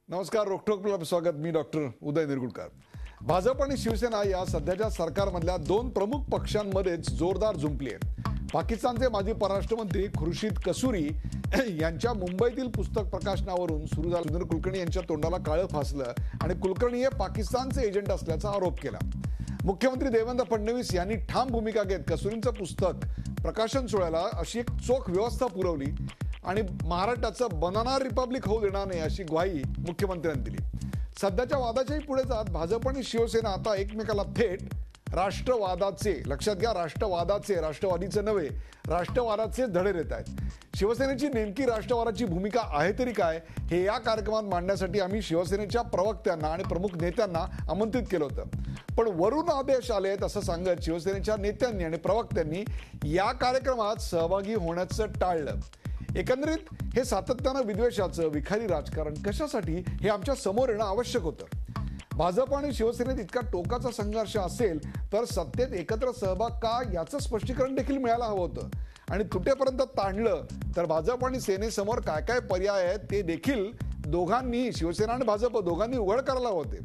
नमस्कार. रोखोक स्वागत. मी डॉक्टर उदय निरगुडकर. भाजप आणि शिवसेना या सध्याच्या सरकारमधल्या दोन प्रमुख पक्षांमध्येच जोरदार झुंपली आहे. पाकिस्तानचे माजी परराष्ट्र मंत्री खुर्शीद कसूरी यांच्या मुंबईतील पुस्तक प्रकाशनावरून सुरू झालेल्या सुधीर कुलकर्णी यांच्या तोंडाला काळं फासलं आणि कुलकर्णी हे पाकिस्तानचे एजंट असल्याचा आरोप केला. मुख्यमंत्री देवेंद्र फडणवीस यांनी ठाम भूमिका घेत कसूरींचं पुस्तक प्रकाशन सोहळ्याला अशी एक चोख व्यवस्था पुरवली आणि महाराष्ट्राचं बनाना रिपब्लिक होऊ देणार नाही अशी ग्वाही मुख्यमंत्र्यांनी दिली. सध्याच्या वादाच्याही पुढे जात भाजप आणि शिवसेना आता एकमेकाला थेट राष्ट्रवादाचे, लक्षात घ्या, राष्ट्रवादीचे नव्हे, राष्ट्रवादाचे धडे देत आहेत. शिवसेनेची नेमकी राष्ट्रवादाची भूमिका आहे तरी काय, हे या कार्यक्रमात मांडण्यासाठी आम्ही शिवसेनेच्या प्रवक्त्यांना आणि प्रमुख नेत्यांना आमंत्रित केलं होतं. पण वरून आदेश आले आहेत असं सांगत शिवसेनेच्या नेत्यांनी आणि प्रवक्त्यांनी या कार्यक्रमात सहभागी होण्याचं टाळलं. एकंदरीत हे सातत्यानं विद्वेषाचं विखारी राजकारण कशासाठी हे आमच्या समोर येणं आवश्यक होतं. भाजप आणि शिवसेनेत इतका टोकाचा संघर्ष असेल तर सत्तेत एकत्र सहभाग का याचं स्पष्टीकरण देखील मिळायला हवं होतं. आणि तुटेपर्यंत ताणलं तर भाजप आणि सेनेसमोर काय काय पर्याय आहेत ते देखील दोघांनी, शिवसेना आणि भाजप दोघांनी उघड करायला होते.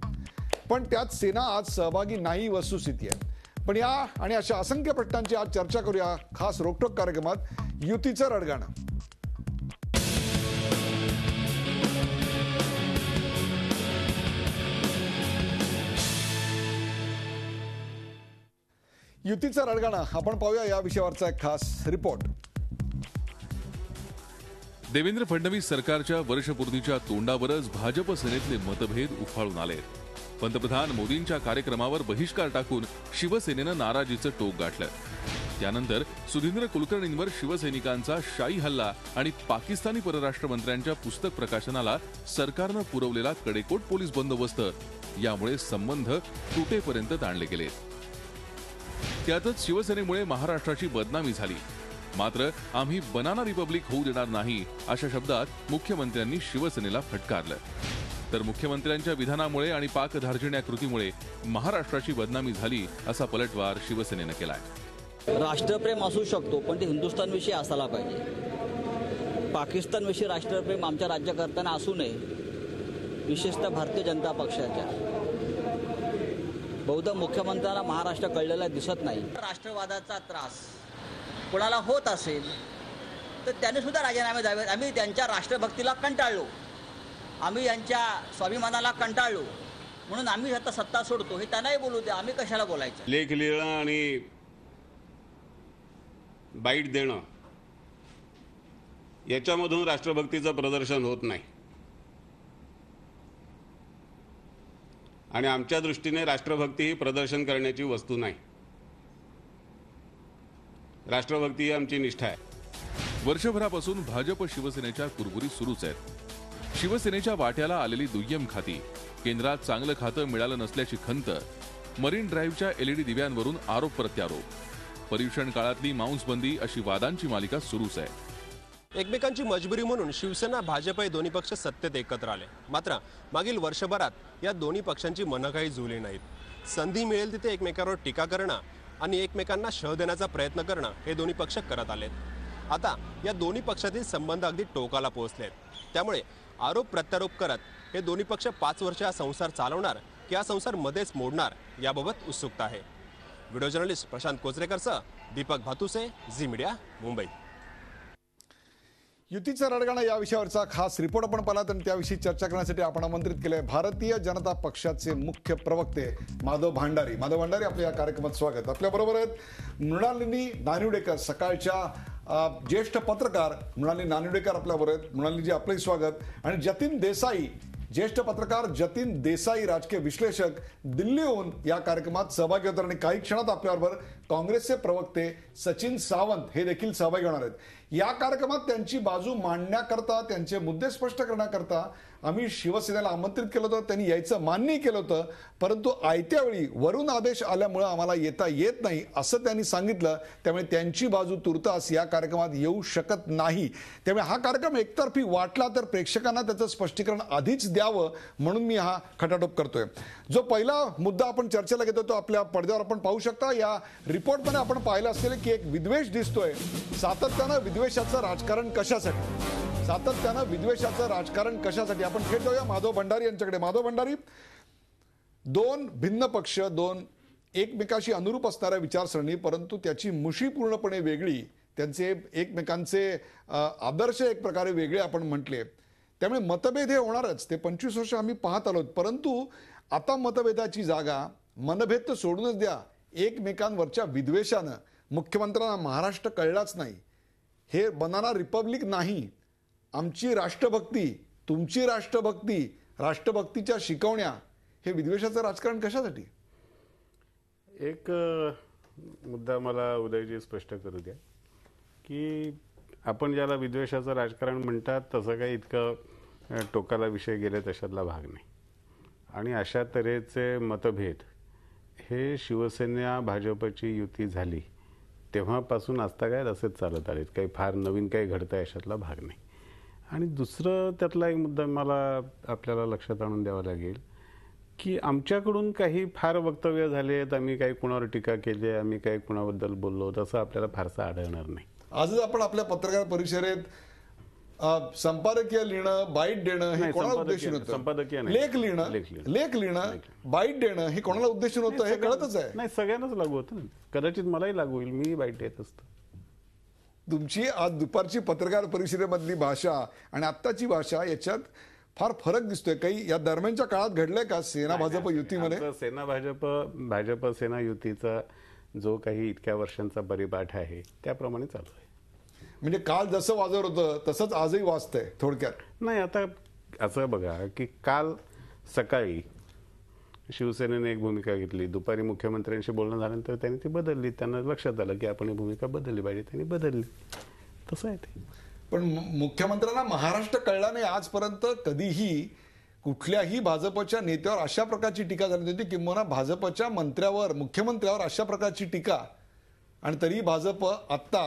पण त्यात सेना आज सहभागी नाही वस्तुस्थिती आहे. पण या आणि अशा असंख्य प्रश्नांची आज चर्चा करूया खास रोखोक कार्यक्रमात. युतीचं रडगाणं. युतीचा रडगाणा आपण पाहूया. या विषयावरचा एक खास रिपोर्ट. देवेंद्र फडणवीस सरकारच्या वर्षपूर्तीच्या तोंडावरच भाजप सेनेतले मतभेद उफाळून आले. पंतप्रधान मोदींच्या कार्यक्रमावर बहिष्कार टाकून शिवसेनेनं नाराजीचं टोक गाठलं. त्यानंतर सुधीर कुलकर्णींवर शिवसैनिकांचा शाई हल्ला आणि पाकिस्तानी परराष्ट्र मंत्र्यांच्या पुस्तक प्रकाशनाला सरकारनं पुरवलेला कडेकोट पोलीस बंदोबस्त यामुळे संबंध तुटेपर्यंत ताणले गेले. त्यातच शिवसेनेमुळे महाराष्ट्राची बदनामी झाली. मात्र आम्ही बनाना रिपब्लिक होऊ देणार नाही अशा शब्दात मुख्यमंत्र्यांनी शिवसेनेला फटकारलं. तर मुख्यमंत्र्यांच्या विधानामुळे आणि पाकधार्जिण्या कृतीमुळे महाराष्ट्राची बदनामी झाली असा पलटवार शिवसेनेनं केलाय. राष्ट्रप्रेम असू शकतो पण ते हिंदुस्थानविषयी असायला पाहिजे. पाकिस्तानविषयी राष्ट्रप्रेम आमच्या राज्यकर्त्यांना असू नये, विशेषतः भारतीय जनता पक्षाच्या. बहुधा मुख्यमंत्र्यांना महाराष्ट्र कळलेला दिसत नाही. राष्ट्रवादाचा त्रास कोणाला होत असेल तर त्याने सुद्धा राजीनामे द्यावेत. आम्ही त्यांच्या राष्ट्रभक्तीला कंटाळलो, आम्ही यांच्या स्वाभिमानाला कंटाळलो, म्हणून आम्ही आता सत्ता सोडतो हे त्यांनाही बोलू द्या. आम्ही कशाला बोलायचं. लेख लिहिणं आणि बाईट देणं याच्यामधून राष्ट्रभक्तीचं प्रदर्शन होत नाही. आणि आमच्या दृष्टीने राष्ट्रभक्ती ही प्रदर्शन करण्याची वस्तू नाही. राष्ट्रभक्ती ही आमची निष्ठा आहे. वर्षभरापासून भाजप शिवसेनेच्या कुरबुरी सुरूच आहेत. शिवसेनेच्या वाट्याला आलेली दुय्यम खाती, केंद्रात चांगलं खातं मिळालं नसल्याची खंत, मरीन ड्राईव्हच्या LED दिव्यांवरून आरोप प्रत्यारोप, पर्युषण काळातली मांसबंदी अशी वादांची मालिका सुरूच आहे. एकमेकांची मजबुरी म्हणून शिवसेना भाजप हे दोन्ही पक्ष सत्तेत एकत्र आले. मात्र मागील वर्षभरात या दोन्ही पक्षांची मनं काही जुळली नाहीत. संधी मिळेल तिथे एकमेकांवर टीका करणं आणि एकमेकांना शह देण्याचा प्रयत्न करणं हे दोन्ही पक्ष करत आलेत. आता या दोन्ही पक्षातील संबंध अगदी टोकाला पोहोचलेत. त्यामुळे आरोप प्रत्यारोप करत हे दोन्ही पक्ष 5 वर्ष हा संसार चालवणार की हा संसार मध्येच मोडणार याबाबत उत्सुकता आहे. व्हिडिओ जर्नलिस्ट प्रशांत कोचरेकरसह दीपक भातुसे, झी मीडिया, मुंबई. युतीचा रडगाणा या विषयावरचा खास रिपोर्ट आपण पाहिला आणि त्याविषयी चर्चा करण्यासाठी आपण आमंत्रित केले भारतीय जनता पक्षाचे मुख्य प्रवक्ते माधव भांडारी. आपल्या या कार्यक्रमात स्वागत. आपल्याबरोबर आहेत मृणालिनी नानिवडेकर, सकाळच्या ज्येष्ठ पत्रकार मृणालिनी नानिवडेकर आपल्याबरोबर आहेत. मृणालिनीजी, आपलंही स्वागत. आणि जतीन देसाई, ज्येष्ठ पत्रकार जतीन देसाई, राजकीय विश्लेषक, दिल्लीहून या कार्यक्रमात सहभागी होतात. आणि काही क्षणात आपल्याबरोबर काँग्रेसचे प्रवक्ते सचिन सावंत हे देखील सहभागी होणार आहेत. या कार्यक्रमात त्यांची बाजू मांडण्याकरता, त्यांचे मुद्दे स्पष्ट करण्याकरता आम्ही शिवसेनेला आमंत्रित केलं होतं. त्यांनी यायचं मान्य केलं होतं, परंतु आयत्या वेळी वरून आदेश आल्यामुळे आम्हाला येता येत नाही असं त्यांनी सांगितलं. त्यामुळे त्यांची बाजू तुर्तास या कार्यक्रमात येऊ शकत नाही. त्यामुळे हा कार्यक्रम एकतर्फी वाटला तर प्रेक्षकांना त्याचं स्पष्टीकरण आधीच द्यावं म्हणून मी हा खटाटोप करतोय. जो पहिला मुद्दा आपण चर्चेला घेतो तो आपल्या पडद्यावर आपण पाहू शकता. या रिपोर्टमध्ये आपण पाहिलं असेल की एक विद्वेष दिसतोय. सातत्यानं विद्वेषाचं राजकारण कशासाठी. सातत्यानं विद्वेषाचं राजकारण कशासाठी? आपण थेट जाऊया माधव भंडारी यांच्याकडे. माधव भंडारी, दोन भिन्न पक्ष, दोन एकमेकाशी अनुरूप असणाऱ्या विचारसरणी, परंतु त्याची मुशी पूर्णपणे वेगळी, त्यांचे एकमेकांचे आदर्श एक प्रकारे वेगळे आपण म्हटले, त्यामुळे मतभेद हे होणारच. ते 25 वर्ष आम्ही पाहत आलो. परंतु आता मतभेदाची जागा, मनभेद तर सोडूनच द्या, एकमेकांवरच्या विद्वेषानं मुख्यमंत्र्यांना महाराष्ट्र कळलाच नाही. हे बनाना रिपब्लिक नाही. आमची राष्ट्रभक्ती, तुमची राष्ट्रभक्ती, राष्ट्रभक्तीच्या शिकवण्या, हे विद्वेषाचं राजकारण कशासाठी? एक मुद्दा मला उदयजी स्पष्ट करू द्या की आपण ज्याला विद्वेषाचं राजकारण म्हणतात तसं काही इतकं टोकाला विषय गेले तशातला भाग नाही. आणि अशा तऱ्हेचे मतभेद हे शिवसेना भाजपची युती झाली तेव्हापासून आजतागायत असेच चालत आलेत. काही फार नवीन काही घडतं अशातला भाग नाही. आणि दुसरं त्यातला एक मुद्दा मला आपल्याला लक्षात आणून द्यावा लागेल की आमच्याकडून काही फार वक्तव्य झालेत, आम्ही काही कुणावर टीका केली, आम्ही काही कुणाबद्दल बोललो, तसं आपल्याला फारसं आढळणार नाही. आजच आपण आपल्या पत्रकार परिषदेत संपादकीय लिहिणं, बाईट देणं हे कोणाला उद्देशून होतं? संपादकीय नाही, लेख लिहिणं, बाईट देणं हे कोणाला उद्देशून होतं हे कळतच आहे. नाही, सगळ्यांनाच लागू होतं ना. कदाचित मलाही लागू होईल, मी बाईट देत असतो. तुमची आज दुपारची पत्रकार परिषदेमधली भाषा आणि आत्ताची भाषा याच्यात फार फरक दिसतोय. काही या दरम्यानच्या काळात घडलंय का सेना भाजप युतीमध्ये? सेना भाजप सेना युतीचा जो काही इतक्या वर्षांचा परिपाठ आहे त्याप्रमाणे चालू आहे. म्हणजे काल जसं वाजत होतं तसंच आजही वाजतंय थोडक्यात? नाही, आता असं बघा की काल सकाळी शिवसेनेने एक भूमिका घेतली, दुपारी मुख्यमंत्र्यांशी बोलणं झाल्यानंतर त्यांनी ती बदलली. त्यांना लक्षात आलं की आपण ही भूमिका बदलली पाहिजे, त्यांनी बदलली. तसं आहे ते. पण मुख्यमंत्र्यांना महाराष्ट्र कळला नाही आजपर्यंत. कधीही कुठल्याही भाजपच्या नेत्यावर अशा प्रकारची टीका झाली नव्हती, किंवा भाजपच्या मंत्र्यावर, मुख्यमंत्र्यावर अशा प्रकारची टीका. आणि तरी भाजप आत्ता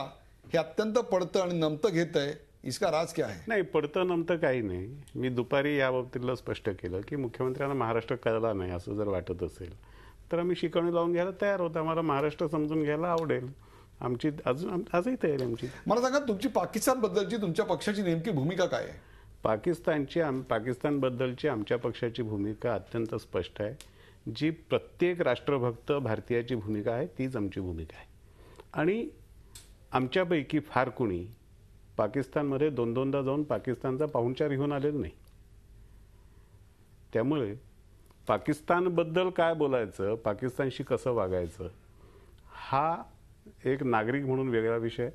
हे अत्यंत पडतं आणि नमतं घेत आहे. इसका राज क्या आहे? नाही, पडतं नमतं काही नाही. मी दुपारी या बाबतीतलं स्पष्ट केलं की मुख्यमंत्र्यांना महाराष्ट्र कळला नाही असं जर वाटत असेल तर आम्ही शिकवणी लावून घ्यायला तयार होतो. आम्हाला महाराष्ट्र समजून घ्यायला आवडेल. आमची आजही तयारी आमची. मला सांगा, तुमची पाकिस्तान बद्दलची तुमच्या पक्षाची नेमकी भूमिका काय आहे? पाकिस्तान बद्दलची आमच्या पक्षाची भूमिका अत्यंत स्पष्ट आहे. जी प्रत्येक राष्ट्रभक्त भारतीयाची भूमिका आहे तीच आमची भूमिका आहे. आणि आमच्यापैकी फार कुणी पाकिस्तानमध्ये दोनदा जाऊन पाकिस्तानचा पाहुणचार घेऊन आलेला नाही. त्यामुळे पाकिस्तानबद्दल काय बोलायचं, पाकिस्तानशी कसं वागायचं, हा एक नागरिक म्हणून वेगळा विषय.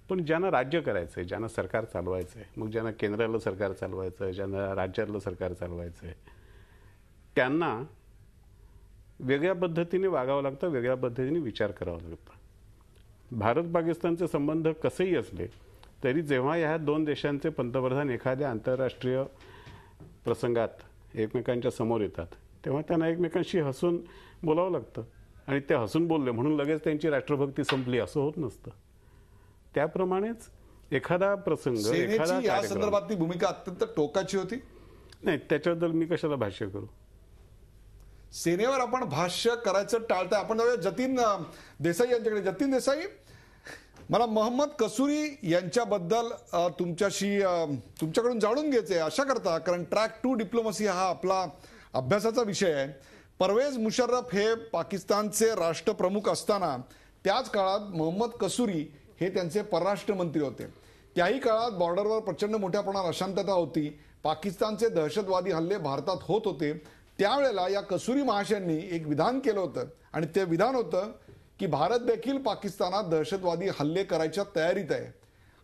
पण ज्यांना राज्य करायचं आहे, ज्यांना सरकार चालवायचं आहे, मग ज्यांना केंद्राला सरकार चालवायचं आहे, ज्यांना राज्यातलं सरकार चालवायचं आहे, त्यांना वेगळ्या पद्धतीने वागावं लागतं, वेगळ्या पद्धतीने विचार करावा लागतं. भारत पाकिस्तानचे संबंध कसेही असले तरी जेव्हा ह्या दोन देशांचे पंतप्रधान एखाद्या आंतरराष्ट्रीय प्रसंगात एकमेकांच्या समोर येतात तेव्हा त्यांना एकमेकांशी हसून बोलावं लागतं. आणि ते हसून बोलले म्हणून लगेच त्यांची राष्ट्रभक्ती संपली असं होत नसतं. त्याप्रमाणेच एखादा प्रसंग, एखादा या संदर्भातली भूमिका अत्यंत टोकाची होती. नाही, त्याच्याबद्दल मी कशाला भाष्य करू? सेनेवर आपण भाष्य करायचं टाळताय. आपण जाऊया जतीन देसाई यांच्याकडे. जतीन देसाई, मला मोहम्मद कसुरी यांच्याबद्दल तुमच्याकडून जाणून घ्यायचंय अशा करता, कारण ट्रॅक टू डिप्लोमसी हा आपला अभ्यासाचा विषय आहे. परवेज मुशर्रफ हे पाकिस्तानचे राष्ट्रप्रमुख असताना त्याच काळात मोहम्मद कसुरी हे त्यांचे परराष्ट्र मंत्री होते. त्याही काळात बॉर्डरवर प्रचंड मोठ्या प्रमाणात अशांतता होती. पाकिस्तानचे दहशतवादी हल्ले भारतात होत होते. त्यावेळेला या कसुरी महाशयांनी एक विधान केलं होतं आणि ते विधान होतं की भारत देखील पाकिस्तानात दहशतवादी हल्ले करायच्या तयारीत आहे.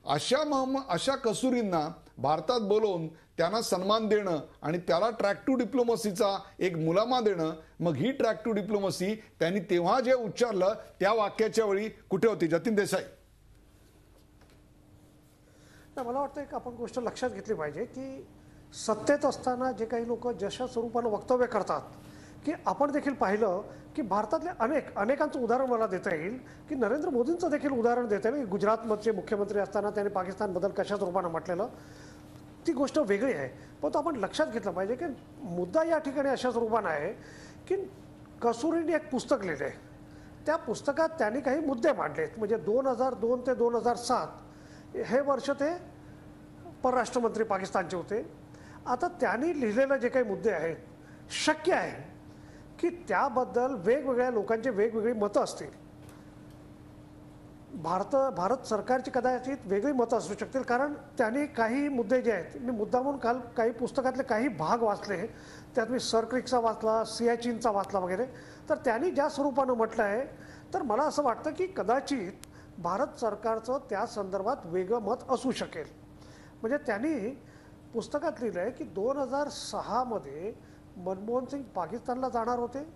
अशा कसुरींना भारतात बोलवून त्यांना सन्मान देणं आणि त्याला ट्रॅक टू डिप्लोमसीचा एक मुलामा देणं, मग ही ट्रॅक टू डिप्लोमसी त्यांनी तेव्हा जे उच्चारलं त्या वाक्याच्या वेळी कुठे होती? जतीन देसाई. मला वाटतं एक आपण गोष्ट लक्षात घेतली पाहिजे की सत्तेत असताना जे काही लोक जशा स्वरूपानं वक्तव्य करतात की आपण देखील पाहिलं की भारतातले अनेकांचं उदाहरण मला देता येईल की नरेंद्र मोदींचं देखील उदाहरण देता येईल. गुजरातमधचे मुख्यमंत्री असताना त्यांनी पाकिस्तानबद्दल कशा स्वरूपानं म्हटलेलं ती गोष्ट वेगळी आहे. पण आपण लक्षात घेतलं पाहिजे की मुद्दा या ठिकाणी अशा स्वरूपानं आहे की कसुरीने एक पुस्तक लिहिले. त्या पुस्तकात त्यांनी काही मुद्दे मांडलेत. म्हणजे 2002 ते 2007 हे वर्ष ते परराष्ट्र मंत्री पाकिस्तानचे होते. आता त्यांनी लिहिलेले जे काही मुद्दे आहेत, शक्य आहे की त्याबद्दल वेगवेगळ्या लोकांचे वेगवेगळी मतं असतील. भारत सरकारची कदाचित वेगळी मतं असू शकतील, कारण त्यांनी काही मुद्दे जे आहेत, मी मुद्दामून काल काही पुस्तकातले काही भाग वाचले, त्यात मी सर क्रिकचा वाचला, सियाचीनचा वाचला वगैरे. तर त्यांनी ज्या स्वरूपानं म्हटलं आहे, तर मला असं वाटतं की कदाचित भारत सरकारचं त्या संदर्भात वेगळं मत असू शकेल. म्हणजे त्यांनी पुस्तकात लिहिलं आहे की 2006मध्ये मनमोहन सिंग पाकिस्तानला जाणार होते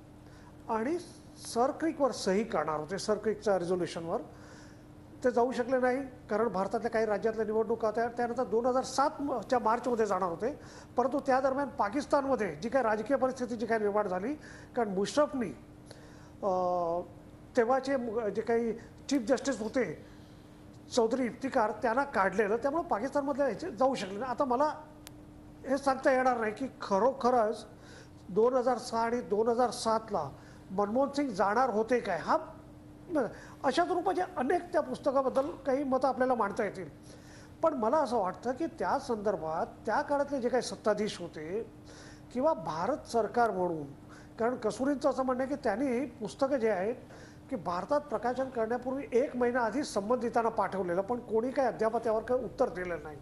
आणि सर क्रिकवर सही करणार होते, सर क्रिकच्या रिझोल्युशनवर. ते जाऊ शकले नाही, कारण भारतातल्या काही राज्यातल्या निवडणुका होत्या. त्यानंतर 2007च्या मार्चमध्ये जाणार होते, परंतु त्या दरम्यान पाकिस्तानमध्ये जी काही राजकीय परिस्थिती जी काही निर्माण झाली, कारण मुशर्रफनी तेव्हाचे जे काही चीफ जस्टिस होते चौधरी इफ्तिकार, त्यांना काढलेलं, त्यामुळे पाकिस्तानमधल्या ह्याचे जाऊ शकले नाही. आता मला हे सांगता येणार नाही की खरोखरच 2006 आणि 2007ला मनमोहन सिंग जाणार होते काय. हा अशा स्वरूपाचे अनेक त्या पुस्तकाबद्दल काही मतं आपल्याला मांडता येतील. पण मला असं वाटतं की त्या संदर्भात त्या काळातले जे काही सत्ताधीश होते किंवा भारत सरकार म्हणून, कारण कसूरींचं असं म्हणणं आहे की त्यांनी पुस्तकं जे आहेत की भारतात प्रकाशन करण्यापूर्वी 1 महिना आधी संबंधितांना पाठवलेलं, पण कोणी काही अद्याप त्यावर काही उत्तर दिलेलं नाही.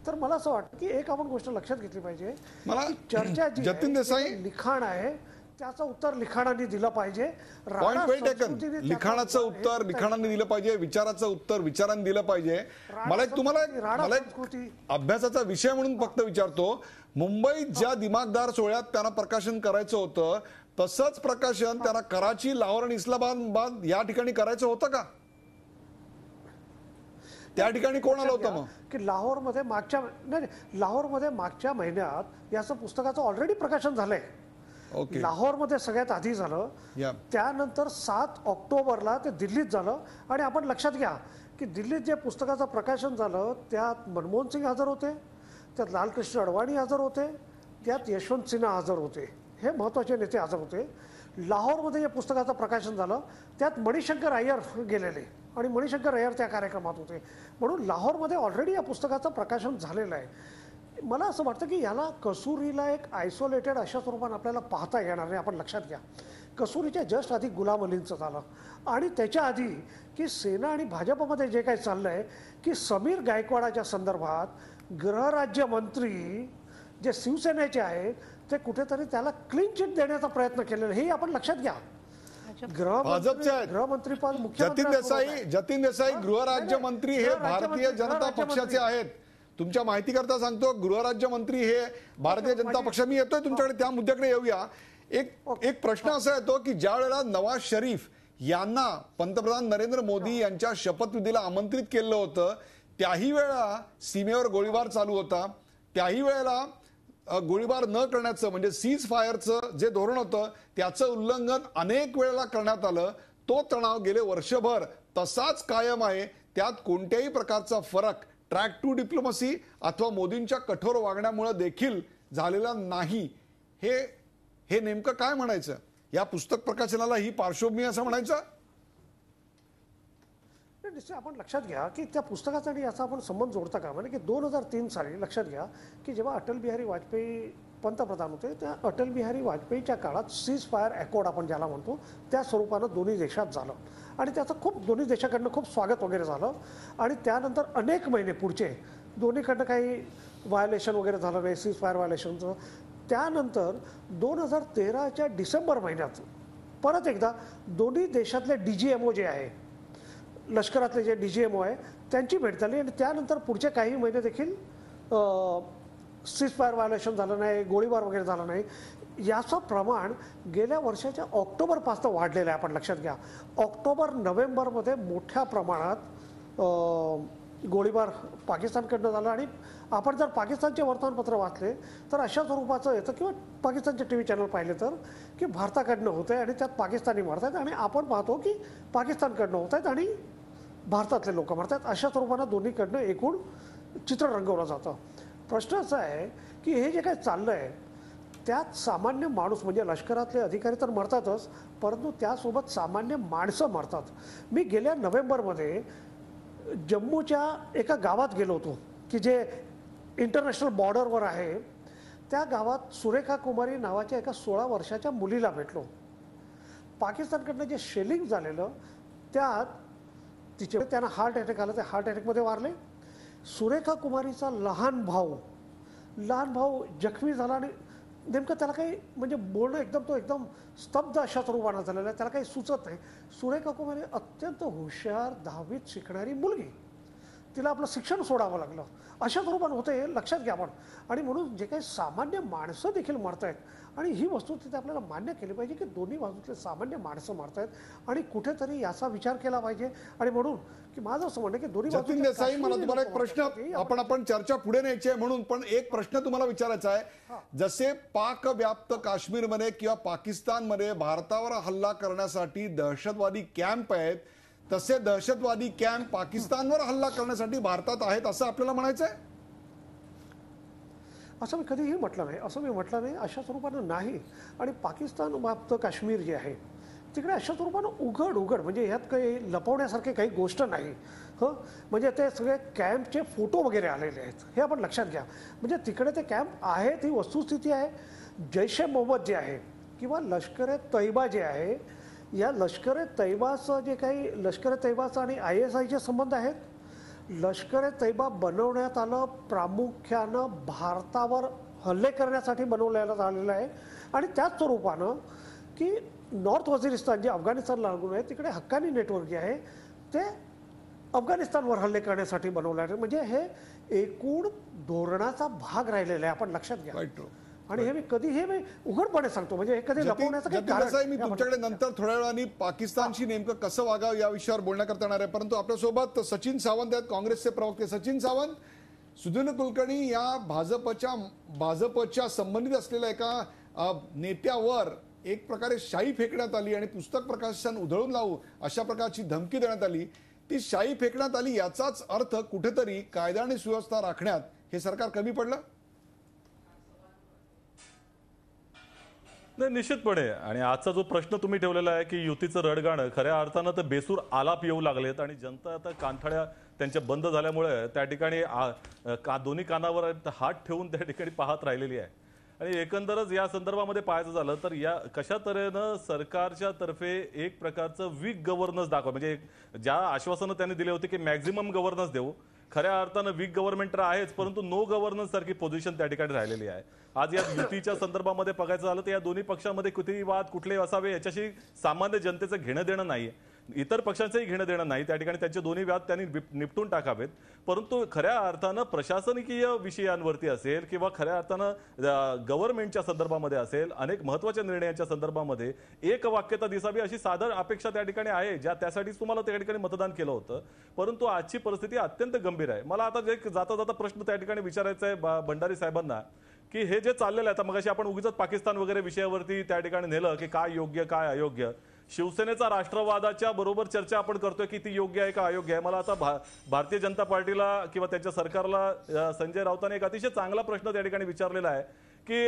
तर मला असं वाटतं की एक आपण गोष्ट लक्षात घेतली पाहिजे, मला चर्चा जी जतीन देसाई, लिखाण आहे त्याचं उत्तर लिखाणाने दिलं पाहिजे. पॉइंट वेल टेकन. लिखाणाचं उत्तर लिखाणाने दिलं पाहिजे, विचाराचं उत्तर विचारांनी दिलं पाहिजे. मला एक अभ्यासाचा विषय म्हणून फक्त विचारतो, मुंबईत ज्या दिमागदार सोहळ्यात त्यांना प्रकाशन करायचं होतं, तसंच प्रकाशन त्यांना कराची, लाहोर आणि इस्लामाबाद या ठिकाणी करायचं होतं का? त्या ठिकाणी कोण आलं होतं मग? की लाहोरमध्ये मागच्या महिन्यात याचं पुस्तकाचं ऑलरेडी प्रकाशन झालंय. लाहोरमध्ये सगळ्यात आधी झालं, त्यानंतर 7 ऑक्टोबरला ते दिल्लीत झालं. आणि आपण लक्षात घ्या की दिल्लीत जे पुस्तकाचं प्रकाशन झालं त्यात मनमोहन सिंग हजर होते, त्यात लालकृष्ण अडवाणी हजर होते, त्यात यशवंत सिन्हा हजर होते, हे महत्त्वाचे नेते हजर होते. लाहोरमध्ये जे पुस्तकाचं प्रकाशन झालं त्यात मणिशंकर अय्यर गेलेले आणि मणिशंकर अय्यर त्या कार्यक्रमात होते. म्हणून लाहोरमध्ये ऑलरेडी या पुस्तकाचं प्रकाशन झालेलं आहे. मला असं वाटतं की याला कसूरीला एक आयसोलेटेड अशा स्वरूपाने आपल्याला पाहता येणार नाही. आपण लक्षात घ्या, कसूरीच्या जस्ट आधी गुलाम अलींचं झालं आणि त्याच्या आधी की सेना आणि भाजपमध्ये जे काही चाललं आहे की समीर गायकवाडाच्या संदर्भात गृहराज्यमंत्री जे शिवसेनेचे आहेत ते कुठेतरी त्याला क्लीन चिट देण्याचा प्रयत्न केलेला, हे आपण लक्षात घ्या. गृहमंत्रीपद जतीन देसाई गृहराज्यमंत्री हे भारतीय जनता पक्षाचे आहेत. तुमच्या माहितीकरता सांगतो, गृहराज्यमंत्री हे भारतीय जनता पक्ष. मी येतोय तुमच्याकडे, त्या मुद्द्याकडे येऊया. एक प्रश्न असा येतो की ज्या वेळेला नवाज शरीफ यांना पंतप्रधान नरेंद्र मोदी यांच्या शपथविधीला आमंत्रित केलं होतं, त्याही वेळेला सीमेवर गोळीबार चालू होता. त्याही वेळेला गोळीबार न करण्याचं म्हणजे सीज फायरचं जे धोरण होतं त्याचं उल्लंघन अनेक वेळेला करण्यात आलं. तो तणाव गेले वर्षभर तसाच कायम आहे. त्यात कोणत्याही प्रकारचा फरक ट्रॅक टू डिप्लोमसी अथवा मोदींच्या कठोर वागण्यामुळे देखील झालेला नाही. हे नेमकं काय म्हणायचं? या पुस्तक प्रकाशनाला ही पार्श्वभूमी असं म्हणायचं? निश्चित आपण लक्षात घ्या की त्या पुस्तकाचा आणि याचा आपण संबंध जोडता का, म्हणजे की 2003 साली लक्षात घ्या की जेव्हा अटल बिहारी वाजपेयी पंतप्रधान होते, त्या अटल बिहारी वाजपेयीच्या काळात सीज फायर अकॉर्ड आपण ज्याला म्हणतो त्या स्वरूपानं दोन्ही देशात झालं आणि त्याचं खूप दोन्ही देशाकडनं खूप स्वागत वगैरे झालं. आणि त्यानंतर अनेक महिने पुढचे दोन्हीकडनं काही व्हायोलेशन वगैरे झालं नाही, सीज फायर व्हायोलेशनचं. त्यानंतर 2013च्या डिसेंबर महिन्यात परत एकदा दोन्ही देशातले DGMO जे आहे, लष्करातले जे DGMO आहे त्यांची भेट झाली आणि त्यानंतर पुढचे काही महिने देखील सीज फायर व्हायोलेशन झालं नाही, गोळीबार वगैरे झाला नाही. याचं प्रमाण गेल्या वर्षाच्या ऑक्टोबरपासून वाढलेलं आहे. आपण लक्षात घ्या, ऑक्टोबर नोव्हेंबरमध्ये मोठ्या प्रमाणात गोळीबार पाकिस्तानकडनं झाला. आणि आपण जर पाकिस्तानचे वर्तमानपत्र वाचले तर अशा स्वरूपाचं येतं किंवा पाकिस्तानचे TV चॅनल पाहिले तर की भारताकडनं होत आहे आणि त्यात पाकिस्तानी मारत आहेत आणि आपण पाहतो की पाकिस्तानकडनं होत आहेत आणि भारतातले लोक मारतात. अशा स्वरूपानं दोन्हीकडनं एकूण चित्र रंगवलं जातं. प्रश्न असा आहे की हे जे काही चाललं आहे त्यात सामान्य माणूस म्हणजे लष्करातले अधिकारी तर मरतातच, परंतु त्यासोबत सामान्य माणसं मरतात. मी गेल्या नोव्हेंबरमध्ये जम्मूच्या एका गावात गेलो होतो की जे इंटरनॅशनल बॉर्डरवर आहे, त्या गावात सुरेखा कुमारी नावाच्या एका 16 वर्षाच्या मुलीला भेटलो. पाकिस्तानकडनं जे शेलिंग झालेलं त्यात त्यांना हार्ट अटॅक आला, ते हार्ट अटॅकमध्ये वारले. सुरेखा कुमारीचा लहान भाऊ जखमी झाला आणि नेमकं त्याला काही म्हणजे बोलणं एकदम स्तब्ध अशा स्वरूपानं झालेलं आहे, त्याला काही सुचत नाही. सुरेखा कुमारी अत्यंत हुशार 10वीत शिकणारी मुलगी, तिला आपलं शिक्षण सोडावं लागलं, अशा स्वरूपानं होतं हे लक्षात घ्या आपण. आणि म्हणून जे काही सामान्य माणसं देखील मरत आहेत, आणि ही वस्तू तिथे आपल्याला मान्य केली पाहिजे की दोन्ही बाजूतले सामान्य माणसं मरत आहेत आणि कुठेतरी याचा विचार केला पाहिजे. आणि म्हणून की माझं असं म्हणणं की दोन्ही जतीन देसाई, मला तुम्हाला एक प्रश्न, आपण चर्चा पुढे न्यायची आहे म्हणून, पण एक प्रश्न तुम्हाला विचारायचा आहे. जसे पाक व्याप्त काश्मीरमध्ये किंवा पाकिस्तानमध्ये भारतावर हल्ला करण्यासाठी दहशतवादी कॅम्प आहेत, तसे दहशतवादी कॅम्प पाकिस्तानवर हल्ला करण्यासाठी भारतात आहेत असं आपल्याला म्हणायचं आहे? असं मी कधीही म्हटलं नाही, अशा स्वरूपानं नाही. आणि पाकिस्तान व्याप्त काश्मीर जे आहे तिकडे अशा स्वरूपानं उघड म्हणजे ह्यात काही लपवण्यासारखी काही गोष्ट नाही. म्हणजे ते सगळे कॅम्पचे फोटो वगैरे आलेले आहेत, हे आपण लक्षात घ्या. म्हणजे तिकडे ते कॅम्प आहेत, ही वस्तुस्थिती आहे. जैश ए मोहम्मद जे आहे किंवा लष्कर ए तैयबा जे आहे, या लष्कर ए तैयबाचं जे काही लष्कर ए तैयबाचं आणि ISIचे संबंध आहेत. लष्कर ए तैयबा बनवण्यात आलं प्रामुख्यानं भारतावर हल्ले करण्यासाठी बनवण्यात आलेलं आहे. आणि त्याच स्वरूपानं की नॉर्थ वझिरिस्तान जे अफगाणिस्तानला लागून आहे, तिकडे हक्कानी नेटवर्क जे आहे ते अफगाणिस्तानवर हल्ले करण्यासाठी बनवलं आहे. म्हणजे हे एकूण धोरणाचा भाग राहिलेला आहे, आपण लक्षात घ्या. आणि हे मी कधी मी उघडपणे सांगतो, म्हणजे हे कधी लपवण्याचं काही कारण नाही. मी तुमच्याकडे नंतर थोड्या वेळाने पाकिस्तानशी नेमकं कसं वागावं या विषयावर बोलण्याकरता येणार आहे, परंतु आपल्यासोबत सचिन सावंत आहेत, काँग्रेसचे प्रवक्ते. सचिन सावंत, सुधीर कुलकर्णी या भाजपच्या संबंधित असलेल्या एका नेत्यावर एक प्रकारे शाई फेकण्यात आली आणि पुस्तक प्रकाशन उधळून लावू अशा प्रकारची धमकी देण्यात आली. ती शाई फेकण्यात आली, याचाच अर्थ कुठेतरी कायदा आणि सुव्यवस्था राखण्यात हे सरकार कमी पडलं? नाही, निश्चितपणे. आणि आजचा जो प्रश्न तुम्ही ठेवलेला आहे की युतीचं रडगाणं, खऱ्या अर्थानं तर बेसूर आलाप येऊ लागलेत आणि जनता आता कानठळ्या त्यांच्या बंद झाल्यामुळे त्या ठिकाणी दोन्ही कानावर हात ठेवून त्या ठिकाणी पाहत राहिलेली आहे. आणि एकंदरच या संदर्भामध्ये पाहायचं झालं तर या कशा तऱ्हेनं सरकारच्या तर्फे एक प्रकारचं वीक गव्हर्नन्स दाखवा, म्हणजे ज्या आश्वासनं त्यांनी दिले होते की मॅक्झिमम गव्हर्नन्स देऊ, खऱ्या अर्थानं वीक गव्हर्नमेंट तर आहेच, परंतु नो गव्हर्नन्स सारखी पोझिशन त्या ठिकाणी राहिलेली आहे. आज या युतीच्या संदर्भामध्ये बघायचं झालं तर या दोन्ही पक्षांमध्ये किती वाद कुठले असावे याच्याशी सामान्य जनतेचं घेणं देणं नाही, इतर पक्षांचंही घेणं देणं नाही. त्या ठिकाणी त्यांचे दोन्ही वाद त्यांनी निपटून टाकावेत. परंतु खऱ्या अर्थानं प्रशासकीय विषयांवरती असेल किंवा खऱ्या अर्थानं गव्हर्नमेंटच्या संदर्भामध्ये असेल, अनेक महत्वाच्या निर्णयांच्या संदर्भामध्ये एक वाक्यता दिसावी अशी साधारण अपेक्षा त्या ठिकाणी आहे, त्यासाठीच तुम्हाला त्या ठिकाणी मतदान केलं होतं. परंतु आजची परिस्थिती अत्यंत गंभीर आहे. मला आता जे जाता प्रश्न त्या ठिकाणी विचारायचा आहे भंडारी साहेबांना, की हे जे चाललेलं आहे, आता मगाशी आपण उगीच पाकिस्तान वगैरे विषयावरती त्या ठिकाणी नेलं की काय योग्य काय अयोग्य. शिवसेनेचा राष्ट्रवादाच्या बरोबर चर्चा आपण करतोय की ती योग्य आहे का अयोग्य आहे. मला आता भारतीय जनता पार्टीला किंवा त्यांच्या सरकारला संजय राऊतांनी एक अतिशय चांगला प्रश्न त्या ठिकाणी विचारलेला आहे की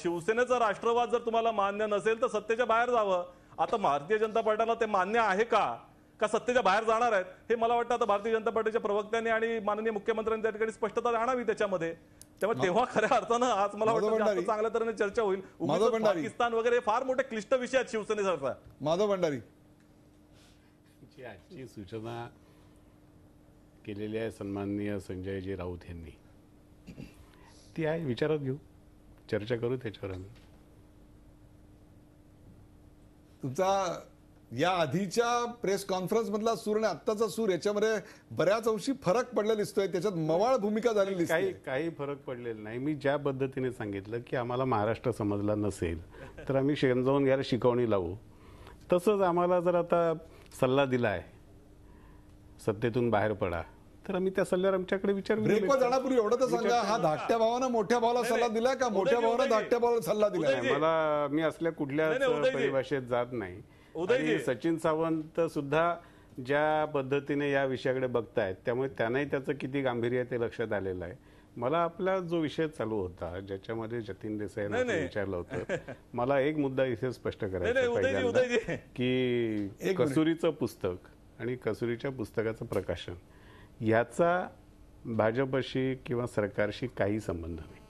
शिवसेनेचा राष्ट्रवाद जर तुम्हाला मान्य नसेल तर सत्तेच्या बाहेर जावं. आता भारतीय जनता पार्टीला ते मान्य आहे का सत्तेच्या बाहेर जाणार आहेत, हे मला वाटतं आता भारतीय जनता पार्टीच्या प्रवक्त्यांनी आणि माननीय मुख्यमंत्र्यांनी त्या ठिकाणी स्पष्टता आणावी त्याच्यामध्ये. तेव्हा खऱ्या अर्थानं आज मला वाटतं चांगल्या तऱ्हेने चर्चा होईल. पाकिस्तान वगैरे फार मोठे क्लिष्ट विषय आहेत शिवसेनेसारखा. माधव भंडारी, आजची सूचना केलेली आहे सन्माननीय संजयजी राऊत यांनी, ती आहे विचारात घेऊ, चर्चा करू त्याच्यावर. आम्ही तुमचा या आधीच्या प्रेस कॉन्फरन्स मधला सूर आणि आत्ताचा सूर याच्यामध्ये बऱ्याच अंशी फरक पडलेला दिसतोय, त्याच्यात मवाळ भूमिका झालेली दिसते. काही फरक पडलेला नाही. मी ज्या पद्धतीने सांगितलं की आम्हाला महाराष्ट्र समजला नसेल तर आम्ही समजावून घ्यायला शिकवणी लावू, तसंच आम्हाला जर आता सल्ला दिलाय सत्तेतून बाहेर पडा तर आम्ही त्या सल्ल्यावर आमच्याकडे विचार. ब्रेकवर जाण्यापूर्वी एवढं तर सांगा, हा धाकट्या भावानं मोठ्या भावाला सल्ला दिलाय का मोठ्या भावानं धाकट्या भावाला सल्ला दिलाय? मी असल्या कुठल्याच परिभाषेत जात नाही. आणि सचिन सावंत सुद्धा ज्या पद्धतीने या विषयाकडे बघतायत त्यामुळे त्यांनाही त्याचं किती गांभीर्य आहे ते लक्षात आलेलं आहे. मला आपला जो विषय चालू होता ज्याच्यामध्ये जतीन देसाईंना विचारलं होतं, मला एक मुद्दा इथे स्पष्ट करायचा की कस्तुरीचं पुस्तक आणि कस्तुरीच्या पुस्तकाचं प्रकाशन याचा भाजपशी किंवा सरकारशी काही संबंध नाही.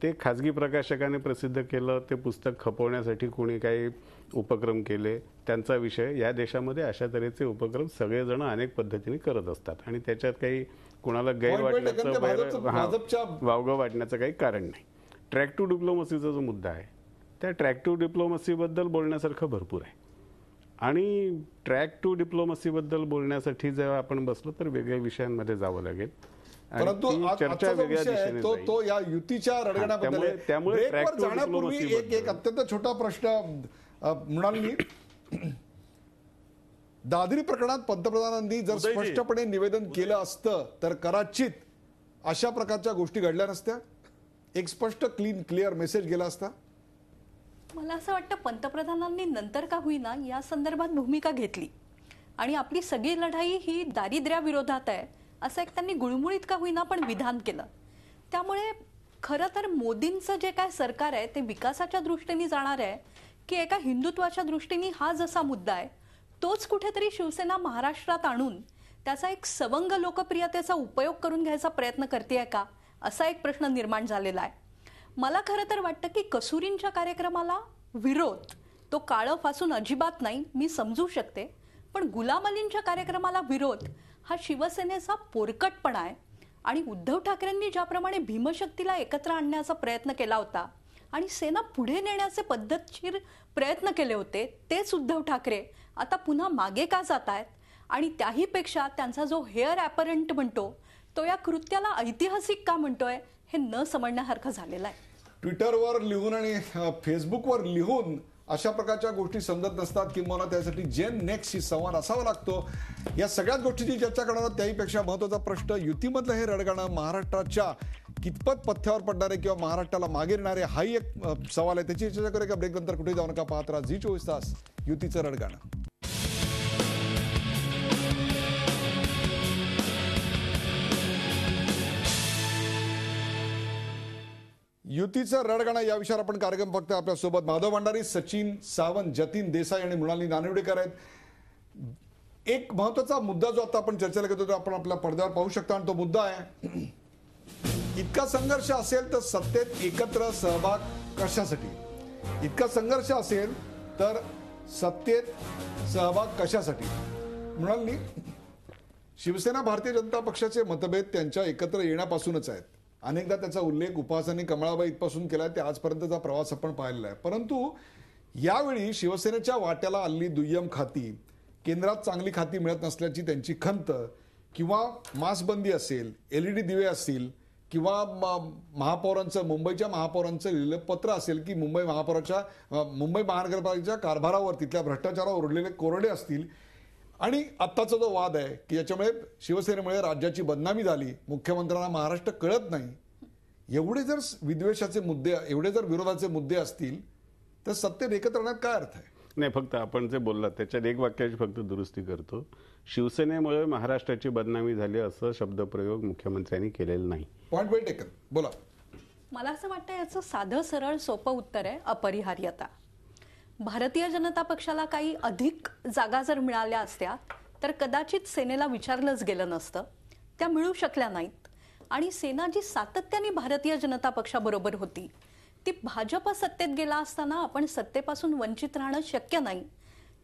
ते खाजगी प्रकाशकाने प्रसिद्ध केलं, ते पुस्तक खपवण्यासाठी कोणी काही उपक्रम केले, त्यांचा विषय. या देशामध्ये अशा तऱ्हेचे उपक्रम सगळेजण अनेक पद्धतीने करत असतात आणि त्याच्यात काही कोणाला गैर वाटण्याचं वावगं वाटण्याचं काही कारण नाही. ट्रॅक टू डिप्लोमसीचा जो मुद्दा आहे, त्या ट्रॅक टू डिप्लोमसीबद्दल बोलण्यासारखं भरपूर आहे. आणि ट्रॅक टू डिप्लोमसीबद्दल बोलण्यासाठी जेव्हा आपण बसलो तर वेगळ्या विषयांमध्ये जावं लागेल. परंतु चर्चा वेगळ्या दिशेने तो या युतीच्या रडगण्याबद्दल. त्यामुळे जाण्यापूर्वी एक अत्यंत छोटा प्रश्न म्हणाली, दादरी प्रकरणात पंतप्रधानांनी जर स्पष्टपणे निवेदन केलं असतं तर कदाचित अशा प्रकारच्या गोष्टी घडल्या नसत्या. एक स्पष्ट क्लिअर मेसेज गेला असता. मला असं वाटतं पंतप्रधानांनी नंतर का होईना या संदर्भात भूमिका घेतली आणि आपली सगळी लढाई ही दारिद्र्याविरोधात आहे असं एक त्यांनी गुळमुळीत का होईना पण विधान केलं. त्यामुळे खरं तर मोदींचं जे काय सरकार आहे ते विकासाच्या दृष्टीने जाणार आहे की एका हिंदुत्वाच्या दृष्टीने हा जसा मुद्दा आहे तोच कुठेतरी शिवसेना महाराष्ट्रात आणून त्याचा एक सवंग लोकप्रियतेचा उपयोग करून घ्यायचा प्रयत्न करते का, असा एक प्रश्न निर्माण झालेला आहे. मला खरं तर वाटतं की कसुरींच्या कार्यक्रमाला विरोध तो काळं फासून अजिबात नाही, मी समजू शकते. पण गुलाम अलींच्या कार्यक्रमाला विरोध हा शिवसेनेचा पोरकटपणा आहे. आणि उद्धव ठाकरेंनी ज्याप्रमाणे भीमशक्तीला एकत्र आणण्याचा प्रयत्न केला होता आणि सेना पुढे नेण्याचे पद्धतशीर प्रयत्न केले होते, तेच उद्धव ठाकरे आता पुन्हा मागे का जात आहेत. आणि त्याहीपेक्षा त्यांचा जो हेअर ॲपरंट म्हणतो तो या कृत्याला ऐतिहासिक का म्हणतोय हे न समजण्यासारखं झालेलं आहे. ट्विटरवर लिहून आणि फेसबुकवर लिहून अशा प्रकारच्या गोष्टी समजत नसतात, किंवा त्यासाठी जेन नेक्स्टशी संवाद असावा लागतो. या सगळ्याच गोष्टीची चर्चा करणार. त्याहीपेक्षा महत्त्वाचा प्रश्न, युतीमधलं हे रडगाणं महाराष्ट्राच्या कितपत पथ्यावर पडणारे किंवा महाराष्ट्राला मागे नेणारे, हाही एक सवाल आहे. त्याची चर्चा करूया. ब्रेक नंतर कुठे जाऊ नका, पाहत राहा झी 24 तास, युतीचं रडगाणं. युतीचं रडगाणं या विषयावर आपण कार्यक्रम बघतोय. आपल्यासोबत माधव भंडारी, सचिन सावंत, जतीन देसाई आणि मृणाली नानिवडेकर आहेत. एक महत्वाचा मुद्दा जो आता आपण चर्चेला घेतो तो आपण आपल्या पडद्यावर पाहू शकता आणि तो मुद्दा आहे, इतका संघर्ष असेल तर सत्तेत एकत्र सहभाग कशासाठी. इतका संघर्ष असेल तर सत्तेत सहभाग कशासाठी. मृणाली, शिवसेना भारतीय जनता पक्षाचे मतभेद त्यांच्या एकत्र येण्यापासूनच आहेत. अनेकदा त्याचा उल्लेख उपहासांनी कमळाबाई इथपासून केला, ते आजपर्यंतचा प्रवास आपण पाहिलेला आहे. परंतु यावेळी शिवसेनेच्या वाट्याला आलेली दुय्यम खाती, केंद्रात चांगली खाती मिळत नसल्याची त्यांची खंत, किंवा मासबंदी असेल, LED दिवे असतील, किंवा महापौरांचं, मुंबईच्या महापौरांचं लिहिलेलं पत्र असेल की मुंबई महानगरपालिकेच्या कारभारावर, तिथल्या भ्रष्टाचारावर उरलेले कोरडे असतील, आणि आत्ताचा जो वाद आहे की याच्यामुळे शिवसेनेमुळे राज्याची बदनामी झाली, मुख्यमंत्र्यांना महाराष्ट्र कळत नाही, एवढे जर विद्वेषाचे मुद्दे, एवढे जर विरोधाचे मुद्दे असतील तर सत्तेत एकत्र येण्यात काय अर्थ आहे. नाही, फक्त आपण जे बोललात त्याच्यात एक वाक्याची फक्त दुरुस्ती करतो. शिवसेनेमुळे महाराष्ट्राची बदनामी झाली असं शब्दप्रयोग मुख्यमंत्र्यांनी केलेलं नाही. पॉइंट वेल टेकन. बोला. मला असं वाटतं याचं साधं सरळ सोपं उत्तर आहे अपरिहार्यता. भारतीय जनता पक्षाला काही अधिक जागा जर मिळाल्या असत्या तर कदाचित सेनेला विचारलंच गेलं नसतं, त्या मिळू शकल्या नाहीत. आणि सेना जी सातत्याने भारतीय जनता पक्षाबरोबर होती ती भाजप सत्तेत गेला असताना आपण सत्तेपासून वंचित राहणं शक्य नाही,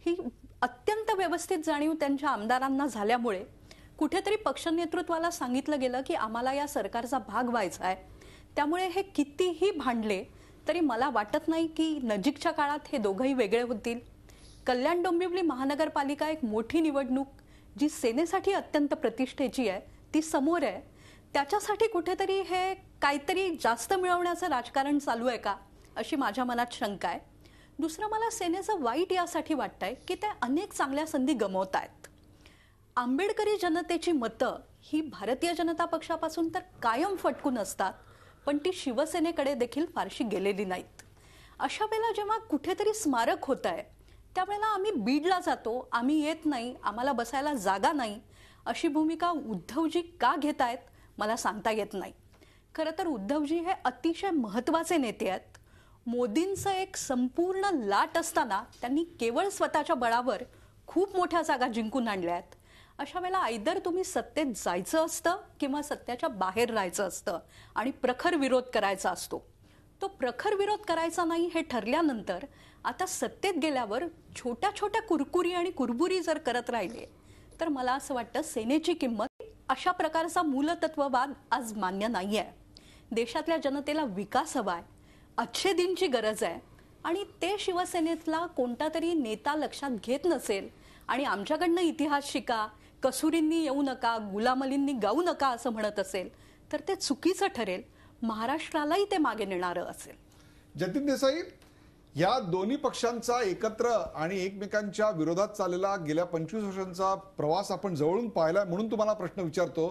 ही अत्यंत व्यवस्थित जाणीव त्यांच्या आमदारांना झाल्यामुळे कुठेतरी पक्ष नेतृत्वाला सांगितलं गेलं की आम्हाला या सरकारचा भाग व्हायचा आहे. त्यामुळे हे कितीही भांडले तरी मला वाटत नाही की नजीकच्या काळात हे दोघंही वेगळे होतील. कल्याण डोंबिवली महानगरपालिका एक मोठी निवडणूक जी सेनेसाठी अत्यंत प्रतिष्ठेची आहे ती समोर आहे. त्याच्यासाठी कुठेतरी हे काहीतरी जास्त मिळवण्याचं राजकारण चालू आहे का अशी माझ्या मनात शंका आहे. दुसरं, मला सेनेचं वाईट यासाठी वाटतंय की ते अनेक चांगल्या संधी गमावत आहेत. आंबेडकरी जनतेची मतं ही भारतीय जनता पक्षापासून तर कायम फटकून असतात, पण ती शिवसेनेकडे देखील फारशी गेलेली नाहीत. अशा वेळेला जेव्हा कुठेतरी स्मारक होत आहे त्यावेळेला आम्ही बीडला जातो, आम्ही येत नाही, आम्हाला बसायला जागा नाही, अशी भूमिका उद्धवजी का घेत आहेत मला सांगता येत नाही. खरं तर उद्धवजी हे अतिशय महत्त्वाचे नेते आहेत. मोदींचं एक संपूर्ण लाट असताना त्यांनी केवळ स्वतःच्या बळावर खूप मोठ्या जागा जिंकून आणल्या आहेत अशा वेळेला आयदर तुम्ही सत्तेत जायचं असतं किंवा सत्याच्या बाहेर राहायचं असतं आणि प्रखर विरोध करायचा असतो. तो प्रखर विरोध करायचा नाही हे ठरल्यानंतर आता सत्तेत गेल्यावर छोट्या छोट्या कुरकुरी आणि कुरबुरी जर करत राहिले तर मला असं वाटतं सेनेची किंमत, अशा प्रकारचा मूलतत्ववाद आज मान्य नाही आहे. देशातल्या जनतेला विकास हवाय, अच्छे दिनची गरज आहे आणि ते शिवसेनेतला कोणता तरी नेता लक्षात घेत नसेल आणि आमच्याकडनं इतिहास शिका, कसुरींनी येऊ नका, गुलाम अलींनी गाऊ नका असं म्हणत असेल तर ते चुकीचं ठरेल. महाराष्ट्रालाही ते मागे नेणारं असेल. जतीन देसाई, या दोन्ही पक्षांचा एकत्र आणि एकमेकांच्या विरोधात चाललेला गेल्या 25 वर्षांचा प्रवास आपण जवळून पाहिला, म्हणून तुम्हाला प्रश्न विचारतो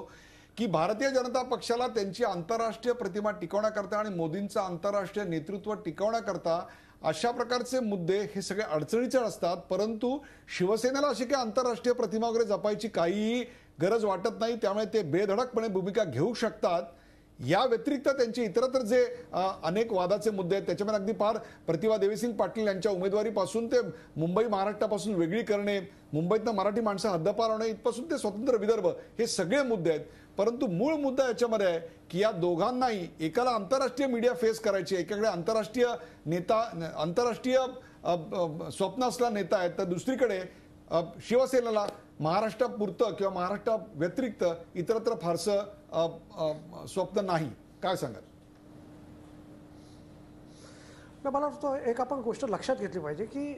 की भारतीय जनता पक्षाला त्यांची आंतरराष्ट्रीय प्रतिमा टिकवण्याकरता आणि मोदींचं आंतरराष्ट्रीय नेतृत्व टिकवण्याकरता अशा प्रकारचे मुद्दे हे सगळे अडचणीचे असतात, परंतु शिवसेनेला अशी काही आंतरराष्ट्रीय प्रतिमा वगैरे जपायची काहीही गरज वाटत नाही, त्यामुळे ते बेधडकपणे भूमिका घेऊ शकतात. या व्यतिरिक्त त्यांचे इतरत्र जे अनेक वादाचे मुद्दे आहेत त्याच्यामध्ये अगदी फार प्रतिभा देवीसिंग पाटील यांच्या उमेदवारीपासून ते मुंबई महाराष्ट्रापासून वेगळी करणे, मुंबईतनं मराठी माणसं हद्दपार होणे इथपासून ते स्वतंत्र विदर्भ, हे सगळे मुद्दे आहेत. परंतु मूळ मुद्दा याच्यामध्ये आहे की या दोघांनाही, एकाला आंतरराष्ट्रीय मीडिया फेस करायची, एकाकडे आंतरराष्ट्रीय नेता, आंतरराष्ट्रीय स्वप्न असलेला नेता आहे, तर दुसरीकडे शिवसेनेला महाराष्ट्रापुरतं किंवा महाराष्ट्रा व्यतिरिक्त इतरत्र फारसं स्वप्न नाही. काय सांगाल? मला वाटतं एक आपण गोष्ट लक्षात घेतली पाहिजे की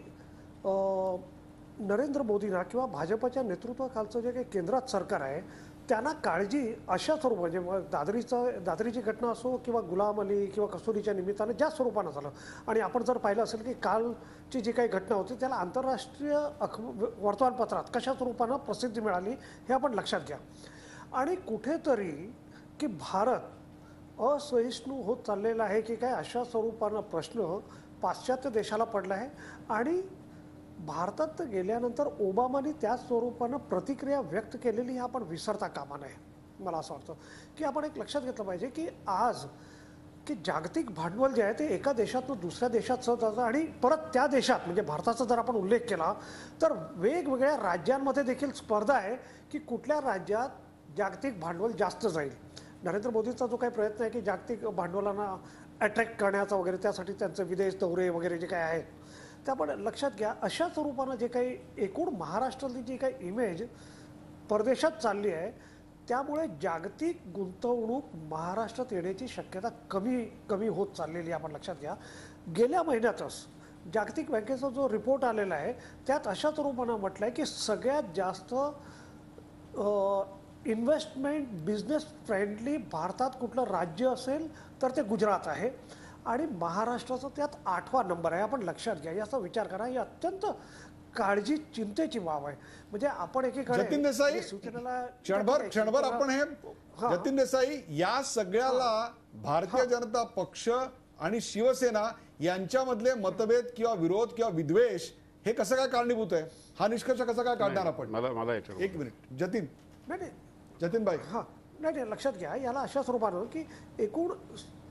नरेंद्र मोदींना किंवा भाजपच्या नेतृत्वाखालचं जे काही केंद्रात सरकार आहे त्यांना काळजी अशा स्वरूप, म्हणजे दादरीची घटना असो किंवा गुलाम अली किंवा कसुरीच्या निमित्तानं ज्या स्वरूपानं झालं, आणि आपण जर पाहिलं असेल की कालची जी काही घटना होती त्याला आंतरराष्ट्रीय वर्तमानपत्रात कशा स्वरूपानं प्रसिद्धी मिळाली हे आपण लक्षात घ्या. आणि कुठेतरी की भारत असहिष्णू होत चाललेला आहे की काय अशा स्वरूपानं प्रश्न पाश्चात्य देशाला पडला आहे. आणि भारतात गेल्यानंतर ओबामाने त्या स्वरूपानं प्रतिक्रिया व्यक्त केलेली ही आपण विसरता कामा नये. मला असं वाटतं की आपण एक लक्षात घेतलं पाहिजे की आज की जागतिक भांडवल जे आहे ते एका देशातून दुसऱ्या देशात सहज जातं आणि परत त्या देशात, म्हणजे भारताचा जर आपण उल्लेख केला तर वेगवेगळ्या राज्यांमध्ये देखील स्पर्धा आहे की कुठल्या राज्यात जागतिक भांडवल जास्त जाईल. नरेंद्र मोदींचा जो काही प्रयत्न आहे की जागतिक भांडवलांना अट्रॅक्ट करण्याचा वगैरे, त्यासाठी त्यांचे विदेश दौरे वगैरे जे काही आहेत ते आपण लक्षात घ्या. अशा स्वरूपानं जे काही एकूण महाराष्ट्रातली जी काही इमेज परदेशात चालली आहे त्यामुळे जागतिक गुंतवणूक महाराष्ट्रात येण्याची शक्यता कमी होत चाललेली आपण लक्षात घ्या. गेल्या महिन्यातच जागतिक बँकेचा जो रिपोर्ट आलेला आहे त्यात अशा स्वरूपानं म्हटलं आहे की सगळ्यात जास्त इन्व्हेस्टमेंट बिझनेस फ्रेंडली भारतात कुठलं राज्य असेल तर ते गुजरात आहे आणि महाराष्ट्राचा त्यात 8वा नंबर आहे. आपण लक्षात घ्या, याचा विचार करा. ही अत्यंत काळजी चिंतेची बाब आहे. म्हणजे आपण एकीकडे जतीन देसाई, क्षणभर आपण हे जतीन देसाई, या सगळ्याला भारतीय जनता पक्ष आणि शिवसेना यांच्यामधले मतभेद किंवा विरोध किंवा विद्वेष हे कसं काय कारणीभूत आहे? हा निष्कर्ष कसा काय काढणार आपण? मला एक मिनिट जतीन, नाही जतीन भाई, नाही लक्षात घ्या, याला अशा स्वरूपानं की एकूण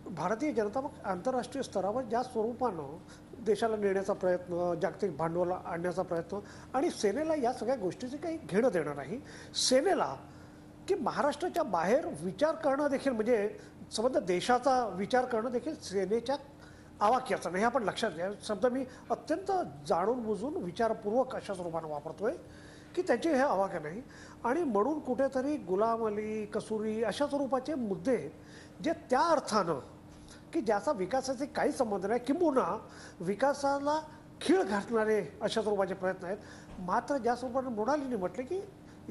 भारतीय जनता पक्ष आंतरराष्ट्रीय स्तरावर ज्या स्वरूपानं देशाला नेण्याचा प्रयत्न, जागतिक भांडवल आणण्याचा प्रयत्न, आणि सेनेला या सगळ्या गोष्टीचे काही घेणं देणं नाही. सेनेला की महाराष्ट्राच्या बाहेर विचार करणं देखील, म्हणजे संबंध देशाचा विचार करणं देखील सेनेच्या आवाक्याचं नाही. हे आपण लक्षात घ्या. शब्द मी अत्यंत जाणून बुजून विचारपूर्वक अशा स्वरूपानं वापरतोय की त्याचे हे आवाक्य नाही. आणि म्हणून कुठेतरी गुलाम अली, कसुरी अशा स्वरूपाचे मुद्दे जे त्या अर्थानं की ज्याचा विकासाचे काही संबंध नाही, किंबहुना विकासाला खीळ घालणारे अशा स्वरूपाचे प्रयत्न आहेत. मात्र ज्या स्वरूपानं मृणालींनी म्हटले की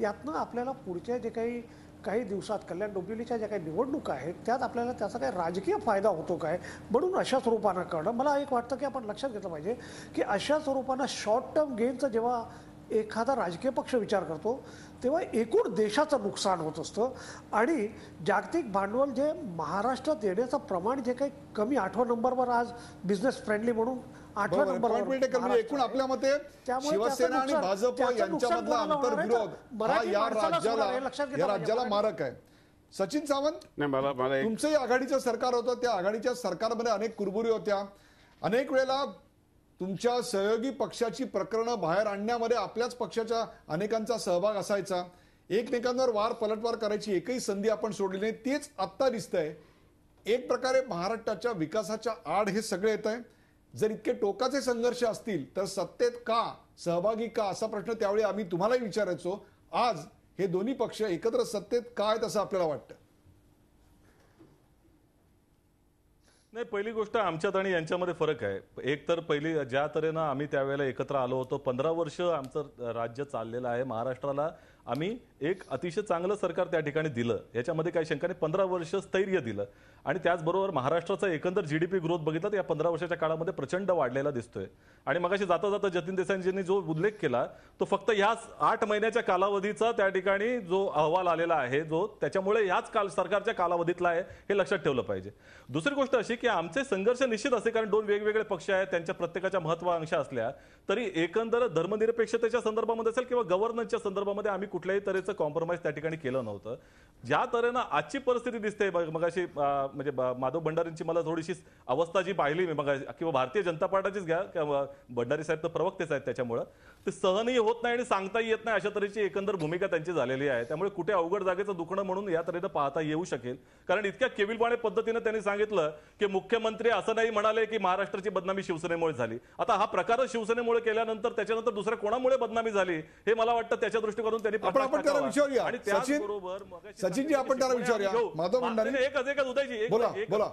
यातनं आपल्याला पुढच्या जे काही दिवसात कल्याण डोंबिवलीच्या ज्या काही निवडणुका आहेत त्यात आपल्याला त्याचा काही राजकीय फायदा होतो काय, म्हणून अशा स्वरूपानं करणं. मला एक वाटतं की आपण लक्षात घेतलं पाहिजे की अशा स्वरूपानं शॉर्ट टर्म गेनचं जेव्हा एखादा राजकीय पक्ष विचार करतो तेव्हा एकूण देशाचं नुकसान होत असतं. आणि जागतिक भांडवल जे महाराष्ट्रात येण्याचं प्रमाण जे काही कमी 8व्या नंबरवर आज बिझनेस फ्रेंडली म्हणून 8व्या नंबरवर एकूण आपल्या मते शिवसेना आणि भाजप यांच्यामधला आंतरविरोध हा या राज्याला मारक आहे. सचिन सावंत, तुमचंही आघाडीचं सरकार होतं, त्या आघाडीच्या सरकारमध्ये अनेक कुरबुरी होत्या. अनेक वेळेला तुमच्या सहयोगी पक्षाची प्रकरणं बाहेर आणण्यामध्ये आपल्याच पक्षाच्या अनेकांचा सहभाग असायचा. एकमेकांवर वार पलटवार करायची एकही संधी आपण सोडली नाही. तेच आत्ता दिसतंय. एक प्रकारे महाराष्ट्राच्या विकासाच्या आड हे सगळे येत आहे. जर इतके टोकाचे संघर्ष असतील तर सत्तेत का, सहभागी का, असा प्रश्न त्यावेळी आम्ही तुम्हालाही विचारायचो. आज हे दोन्ही पक्ष एकत्र सत्तेत का आहेत असं आपल्याला वाटतं? नाही, पहिली गोष्ट आमच्यात आणि यांच्यामध्ये फरक आहे. एक तर पहिली, ज्या तऱ्हेनं आम्ही त्यावेळेला एकत्र आलो होतो, 15 वर्ष आमचं राज्य चाललेलं आहे. महाराष्ट्राला आम्ही एक अतिशय चांगलं सरकार त्या ठिकाणी दिलं, याच्यामध्ये काही शंका नाही. 15 वर्ष स्थैर्य दिलं आणि त्याचबरोबर महाराष्ट्राचा एकंदर GDP ग्रोथ बघितला तर या 15 वर्षाच्या काळामध्ये प्रचंड वाढलेला दिसतोय. आणि मगाशी जाता जाता जतीन देसाईंजींनी जो उल्लेख केला तो फक्त ह्याच 8 महिन्याच्या कालावधीचा त्या ठिकाणी जो अहवाल आलेला आहे, जो त्याच्यामुळे ह्याच सरकारच्या कालावधीतला आहे, हे लक्षात ठेवलं पाहिजे. दुसरी गोष्ट अशी की आमचे संघर्ष निश्चित असे, कारण 2 वेगवेगळे पक्ष आहेत, त्यांच्या प्रत्येकाच्या महत्वाकांक्षा असल्या तरी एकंदर धर्मनिरपेक्षतेच्या संदर्भामध्ये असेल किंवा गव्हर्नन्सच्या संदर्भामध्ये आम्ही कुठल्याही तऱ्हेचं कॉम्प्रोमाइज त्या ठिकाणी केलं नव्हतं. ज्या तऱ्हेनं आजची परिस्थिती दिसते, मगाशी म्हणजे माधव भंडारींची मला थोडीशी अवस्था जी पाहिली मी मग, किंवा भारतीय जनता पार्टीचीच घ्या, किंवा भंडारी साहेब तर प्रवक्तेच आहेत, त्याच्यामुळं ते सहनही होत नाही आणि सांगताही येत नाही, अशा तऱ्हेची एकंदर भूमिका त्यांची झालेली आहे. त्यामुळे कुठे अवघड जागेचं दुखणं म्हणून या तऱ्हेनं पाहता येऊ शकेल. कारण इतक्या केविलवाणे पद्धतीने त्यांनी सांगितलं की मुख्यमंत्री असं नाही म्हणाले की महाराष्ट्राची बदनामी शिवसेनेमुळे झाली. आता हा प्रकार शिवसेनेमुळे केल्यानंतर त्याच्यानंतर दुसऱ्या कोणामुळे बदनामी झाली हे मला वाटतं त्याच्या दृष्टिकोनातून त्यांनी आपण त्याला विचारूया. आणि त्याचबरोबर सचिनजी आपण त्याला विचारूया. माधव भंडारी एकच उदयजी, बोला.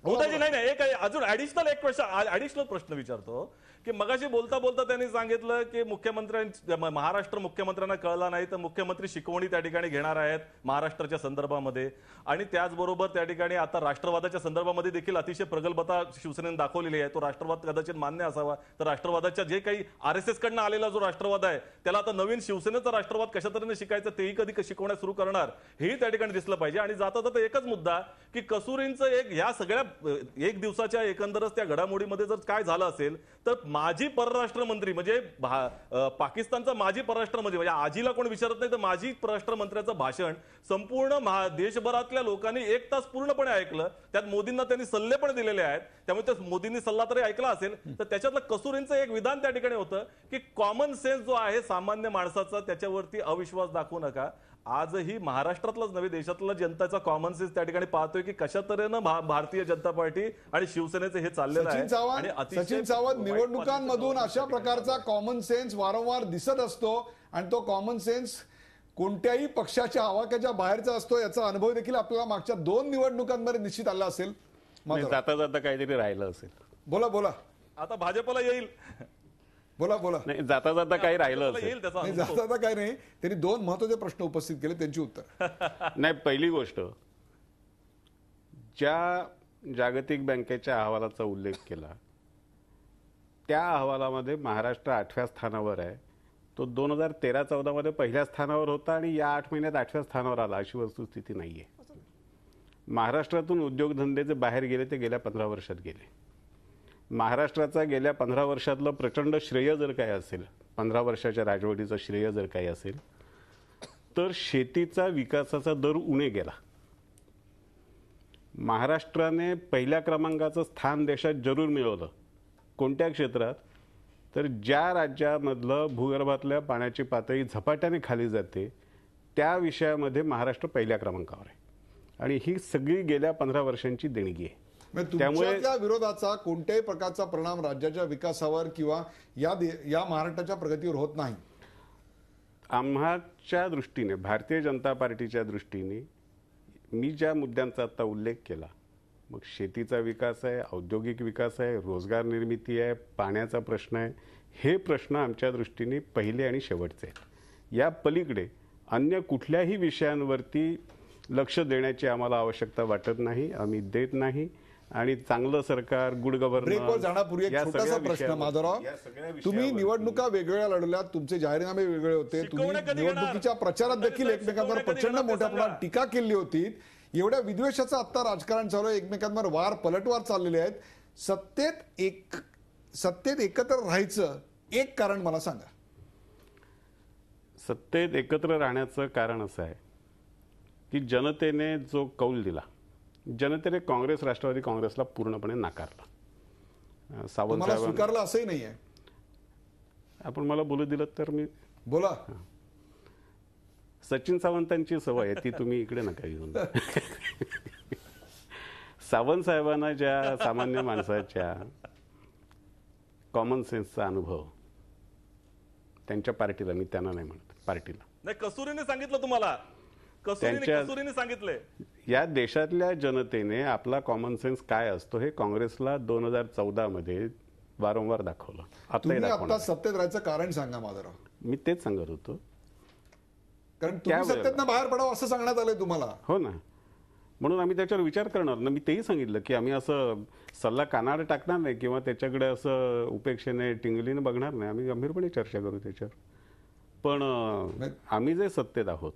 उदयजी नाही, एक अजून ऍडिशनल प्रश्न विचारतो की मगाशी बोलता बोलता त्यांनी सांगितलं की महाराष्ट्र मुख्यमंत्र्यांना कळला नाही तर मुख्यमंत्री शिकवणी त्या ठिकाणी घेणार आहेत महाराष्ट्राच्या संदर्भामध्ये. आणि त्याचबरोबर त्या ठिकाणी आता राष्ट्रवादाच्या संदर्भामध्ये देखील अतिशय प्रगल्भता शिवसेनेने दाखवलेली आहे. तो राष्ट्रवाद कदाचित मान्य असावा, तर राष्ट्रवादाच्या जे काही RSS कडनं आलेला जो राष्ट्रवाद आहे त्याला आता नवीन शिवसेनेचा राष्ट्रवाद कशा तऱ्हेने शिकायचं तेही कधी शिकवण्यास सुरू करणार हेही त्या ठिकाणी दिसलं पाहिजे. आणि जाता जाता एकच मुद्दा की कसूरींचं एक ह्या सगळ्या एक दिवसाच्या एकंदरच त्या घडामोडीमध्ये जर काय झालं असेल तर माजी परराष्ट्र मंत्री म्हणजे पाकिस्तानचा माजी परराष्ट्र मंत्री म्हणजे आजीला कोण विचारत नाही तर माजी परराष्ट्र मंत्र्याचं भाषण संपूर्ण देशभरातल्या लोकांनी 1 तास पूर्णपणे ऐकलं. त्यात मोदींना त्यांनी सल्ले पण दिलेले आहेत, त्यामुळे त्या मोदींनी सल्ला तरी ऐकला असेल. तर त्याच्यातलं कसूरींचं एक विधान त्या ठिकाणी होतं की कॉमन सेन्स जो आहे सामान्य माणसाचा त्याच्यावरती अविश्वास दाखवू नका. आजही महाराष्ट्रातलाच नव्हे देशातला जनताचा कॉमन सेन्स त्या ठिकाणी पाहतोय की कशा तऱ्हेनं भारतीय जनता पार्टी आणि शिवसेनेचं हे चाललेलं आहे. सचिन सावंत, निवडणुकांमधून अशा प्रकारचा कॉमन सेन्स वारंवार दिसत असतो आणि तो कॉमन सेन्स कोणत्याही पक्षाच्या आवाक्याच्या बाहेरचा असतो, याचा अनुभव देखील आपल्याला मागच्या 2 निवडणुकांमध्ये निश्चित आला असेल. जाता जाता काहीतरी राहिलं असेल. बोला. आता भाजपला येईल. बोला. नाही, जाता जाता काही राहिलं असेल. जाता काही नाही. त्यांनी 2 महत्वाचे प्रश्न उपस्थित केले, त्यांची उत्तर नाही. पहिली गोष्ट, ज्या जागतिक बँकेच्या अहवालाचा उल्लेख केला त्या अहवालामध्ये महाराष्ट्र 8व्या स्थानावर आहे. तो 2013-14 मध्ये पहिल्या स्थानावर होता आणि या 8 महिन्यात 8व्या स्थानावर आला, अशी वस्तुस्थिती नाहीये. महाराष्ट्रातून उद्योगधंदे जे बाहेर गेले ते गेल्या 15 वर्षात गेले. महाराष्ट्राचा गेल्या 15 वर्षातलं प्रचंड श्रेय जर काही असेल, 15 वर्षाच्या राजवटीचं श्रेय जर काही असेल तर शेतीचा विकासाचा दर उणे गेला. महाराष्ट्राने पहिल्या क्रमांकाचं स्थान देशात जरूर मिळवलं. कोणत्या क्षेत्रात? तर ज्या राज्यामधलं भूगर्भातल्या पाण्याची पातळी झपाट्याने खाली जाते त्या विषयामध्ये महाराष्ट्र पहिल्या क्रमांकावर आहे आणि ही सगळी गेल्या 15 वर्षांची देणगी आहे. त्यामुळे त्या विरोधाचा कोणत्याही प्रकारचा परिणाम राज्याच्या विकासावर किंवा या महाराष्ट्राच्या प्रगतीवर होत नाही. आम्हाच्या दृष्टीने, भारतीय जनता पार्टीच्या दृष्टीने मी ज्या मुद्द्यांचा आता उल्लेख केला, मग शेतीचा विकास आहे, औद्योगिक विकास आहे, रोजगार निर्मिती आहे, पाण्याचा प्रश्न आहे, हे प्रश्न आमच्या दृष्टीने पहिले आणि शेवटचे आहेत. या पलीकडे अन्य कुठल्याही विषयांवरती लक्ष देण्याची आम्हाला आवश्यकता वाटत नाही, आम्ही देत नाही. आणि चांगलं सरकार, गुड ब्रेकवर जाण्यापूर्वी एक छोटासा प्रश्न, माधवराव, तुम्ही निवडणुका वेगवेगळ्या लढवल्या, तुमचे जाहीरनामे वेगळे होते, तुम्ही निवडणुकीच्या प्रचारात देखील एकमेकांवर प्रचंड मोठ्या प्रमाणात टीका केली होती. एवढ्या विद्वेषाचं आता राजकारण चालू आहे, एकमेकांवर वार पलटवार चाललेले आहेत. सत्तेत एकत्र राहायचं एक कारण मला सांगा. सत्तेत एकत्र राहण्याचं कारण असं आहे की जनतेने जो कौल दिला, जनतेने काँग्रेस, राष्ट्रवादी काँग्रेसला पूर्णपणे नाकारला. सावंत स्वीकारलं असंही नाहीये. आपण मला बोलू दिलं तर मी बोला. सचिन सावंतांची सवय आहे ती तुम्ही इकडे नका घेऊन. सावंत साहेबांना ज्या सामान्य माणसाच्या कॉमन सेन्सचा अनुभव त्यांच्या पार्टीला, मी त्यांना नाही म्हणत, पार्टीला, नाही कस्तुरीने सांगितलं तुम्हाला, कस्तुरीने सांगितलंय. या देशातल्या जनतेने आपला कॉमन सेन्स काय असतो हे काँग्रेसला 2014 मध्ये वारंवार दाखवलं. तुम्ही आताही आता दाखवलं. सत्तेत राहायचं कारण सांगा माधवराव. मी तेच सांगत होतो. कारण तुम्ही सत्तेतनं बाहेर पडावं असं सांगण्यात आलंय तुम्हाला. हो ना, म्हणून आम्ही त्याच्यावर विचार करणार ना. मी तेही सांगितलं की आम्ही असं सल्ला कानावर टाकणार नाही किंवा त्याच्याकडे असं उपेक्षेने टिंगलीने बघणार नाही. आम्ही गंभीरपणे चर्चा करू त्याच्यावर. पण आम्ही जे सत्तेत आहोत,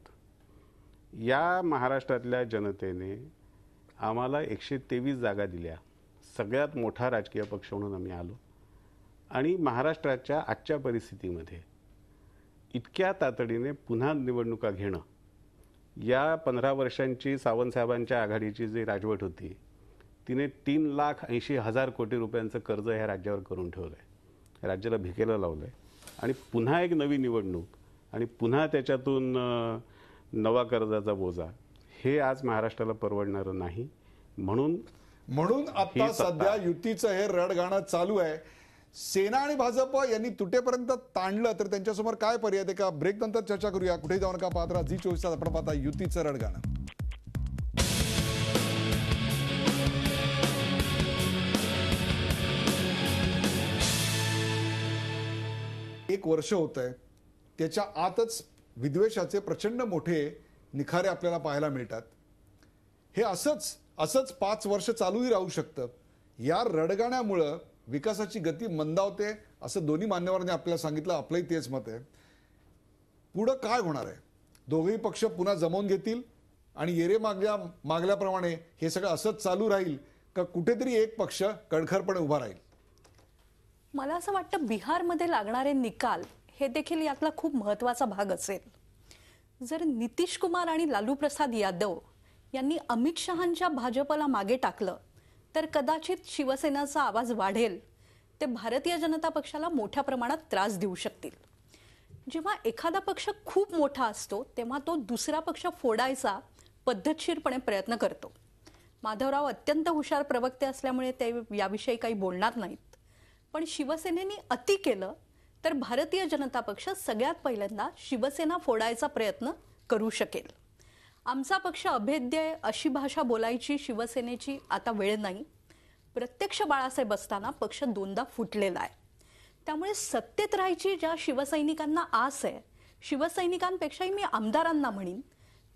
या महाराष्ट्रातल्या जनतेने आम्हाला 123 जागा दिल्या. सगळ्यात मोठा राजकीय पक्ष म्हणून आम्ही आलो. आणि महाराष्ट्राच्या आजच्या परिस्थितीमध्ये इतक्या तातडीने पुन्हा निवडणुका घेणं, या 15 वर्षांची सावंतसाहेबांच्या आघाडीची जी राजवट होती तिने 3,80,000 कोटी रुपयांचं कर्ज ह्या राज्यावर करून ठेवलं आहे, राज्याला भिकेला लावलं आहे. आणि पुन्हा एक नवी निवडणूक आणि पुन्हा त्याच्यातून नवा कर्जाचा बोजा, हे आज महाराष्ट्राला परवडणारं नाही. म्हणून आता सध्या युतीचं हे रडगाणं चालू आहे. सेना आणि भाजप यांनी तुटेपर्यंत ताणलं तर त्यांच्यासमोर काय पर्याय आहे का? ब्रेक नंतर चर्चा करूया. कुठे जाऊ नका, पाहत राहा झी24 तास. आपण पाहता युतीचं रडगाणं. एक वर्ष होत आहे, त्याच्या आतच विद्वेषाचे प्रचंड मोठे निखारे आपल्याला पाहायला मिळतात. हे असंच 5 वर्ष चालूही राहू शकतं. या रडगाण्यामुळं विकासाची गती मंदावते असं दोन्ही मान्यवरांनी आपल्याला सांगितलं. आपलंही तेच मत आहे. पुढं काय होणार आहे? दोघेही पक्ष पुन्हा जमवून घेतील आणि येरे मागल्याप्रमाणे हे सगळं असंच चालू राहील का कुठेतरी एक पक्ष कणखरपणे उभा राहील? मला असं वाटतं बिहारमध्ये लागणारे निकाल हे देखील यातला खूप महत्वाचा भाग असेल. जर नितीश कुमार आणि लालू प्रसाद यादव यांनी अमित शहांच्या भाजपला मागे टाकलं तर कदाचित शिवसेनेचा आवाज वाढेल. ते भारतीय जनता पक्षाला मोठ्या प्रमाणात त्रास देऊ शकतील. जेव्हा एखादा पक्ष खूप मोठा असतो तेव्हा तो दुसरा पक्ष फोडायचा पद्धतशीरपणे प्रयत्न करतो. माधवराव अत्यंत हुशार प्रवक्ते असल्यामुळे ते याविषयी काही बोलणार नाहीत. पण शिवसेनेने अति केलं तर भारतीय जनता पक्ष सगळ्यात पहिल्यांदा शिवसेना फोडायचा प्रयत्न करू शकेल. आमचा पक्ष अभेद्य आहे अशी भाषा बोलायची शिवसेनेची आता वेळ नाही. प्रत्यक्ष बाळासाहेब असताना पक्ष 2दा फुटलेला आहे. त्यामुळे सत्तेत राहायची ज्या शिवसैनिकांना आस आहे, शिवसैनिकांपेक्षाही मी आमदारांना म्हणीन,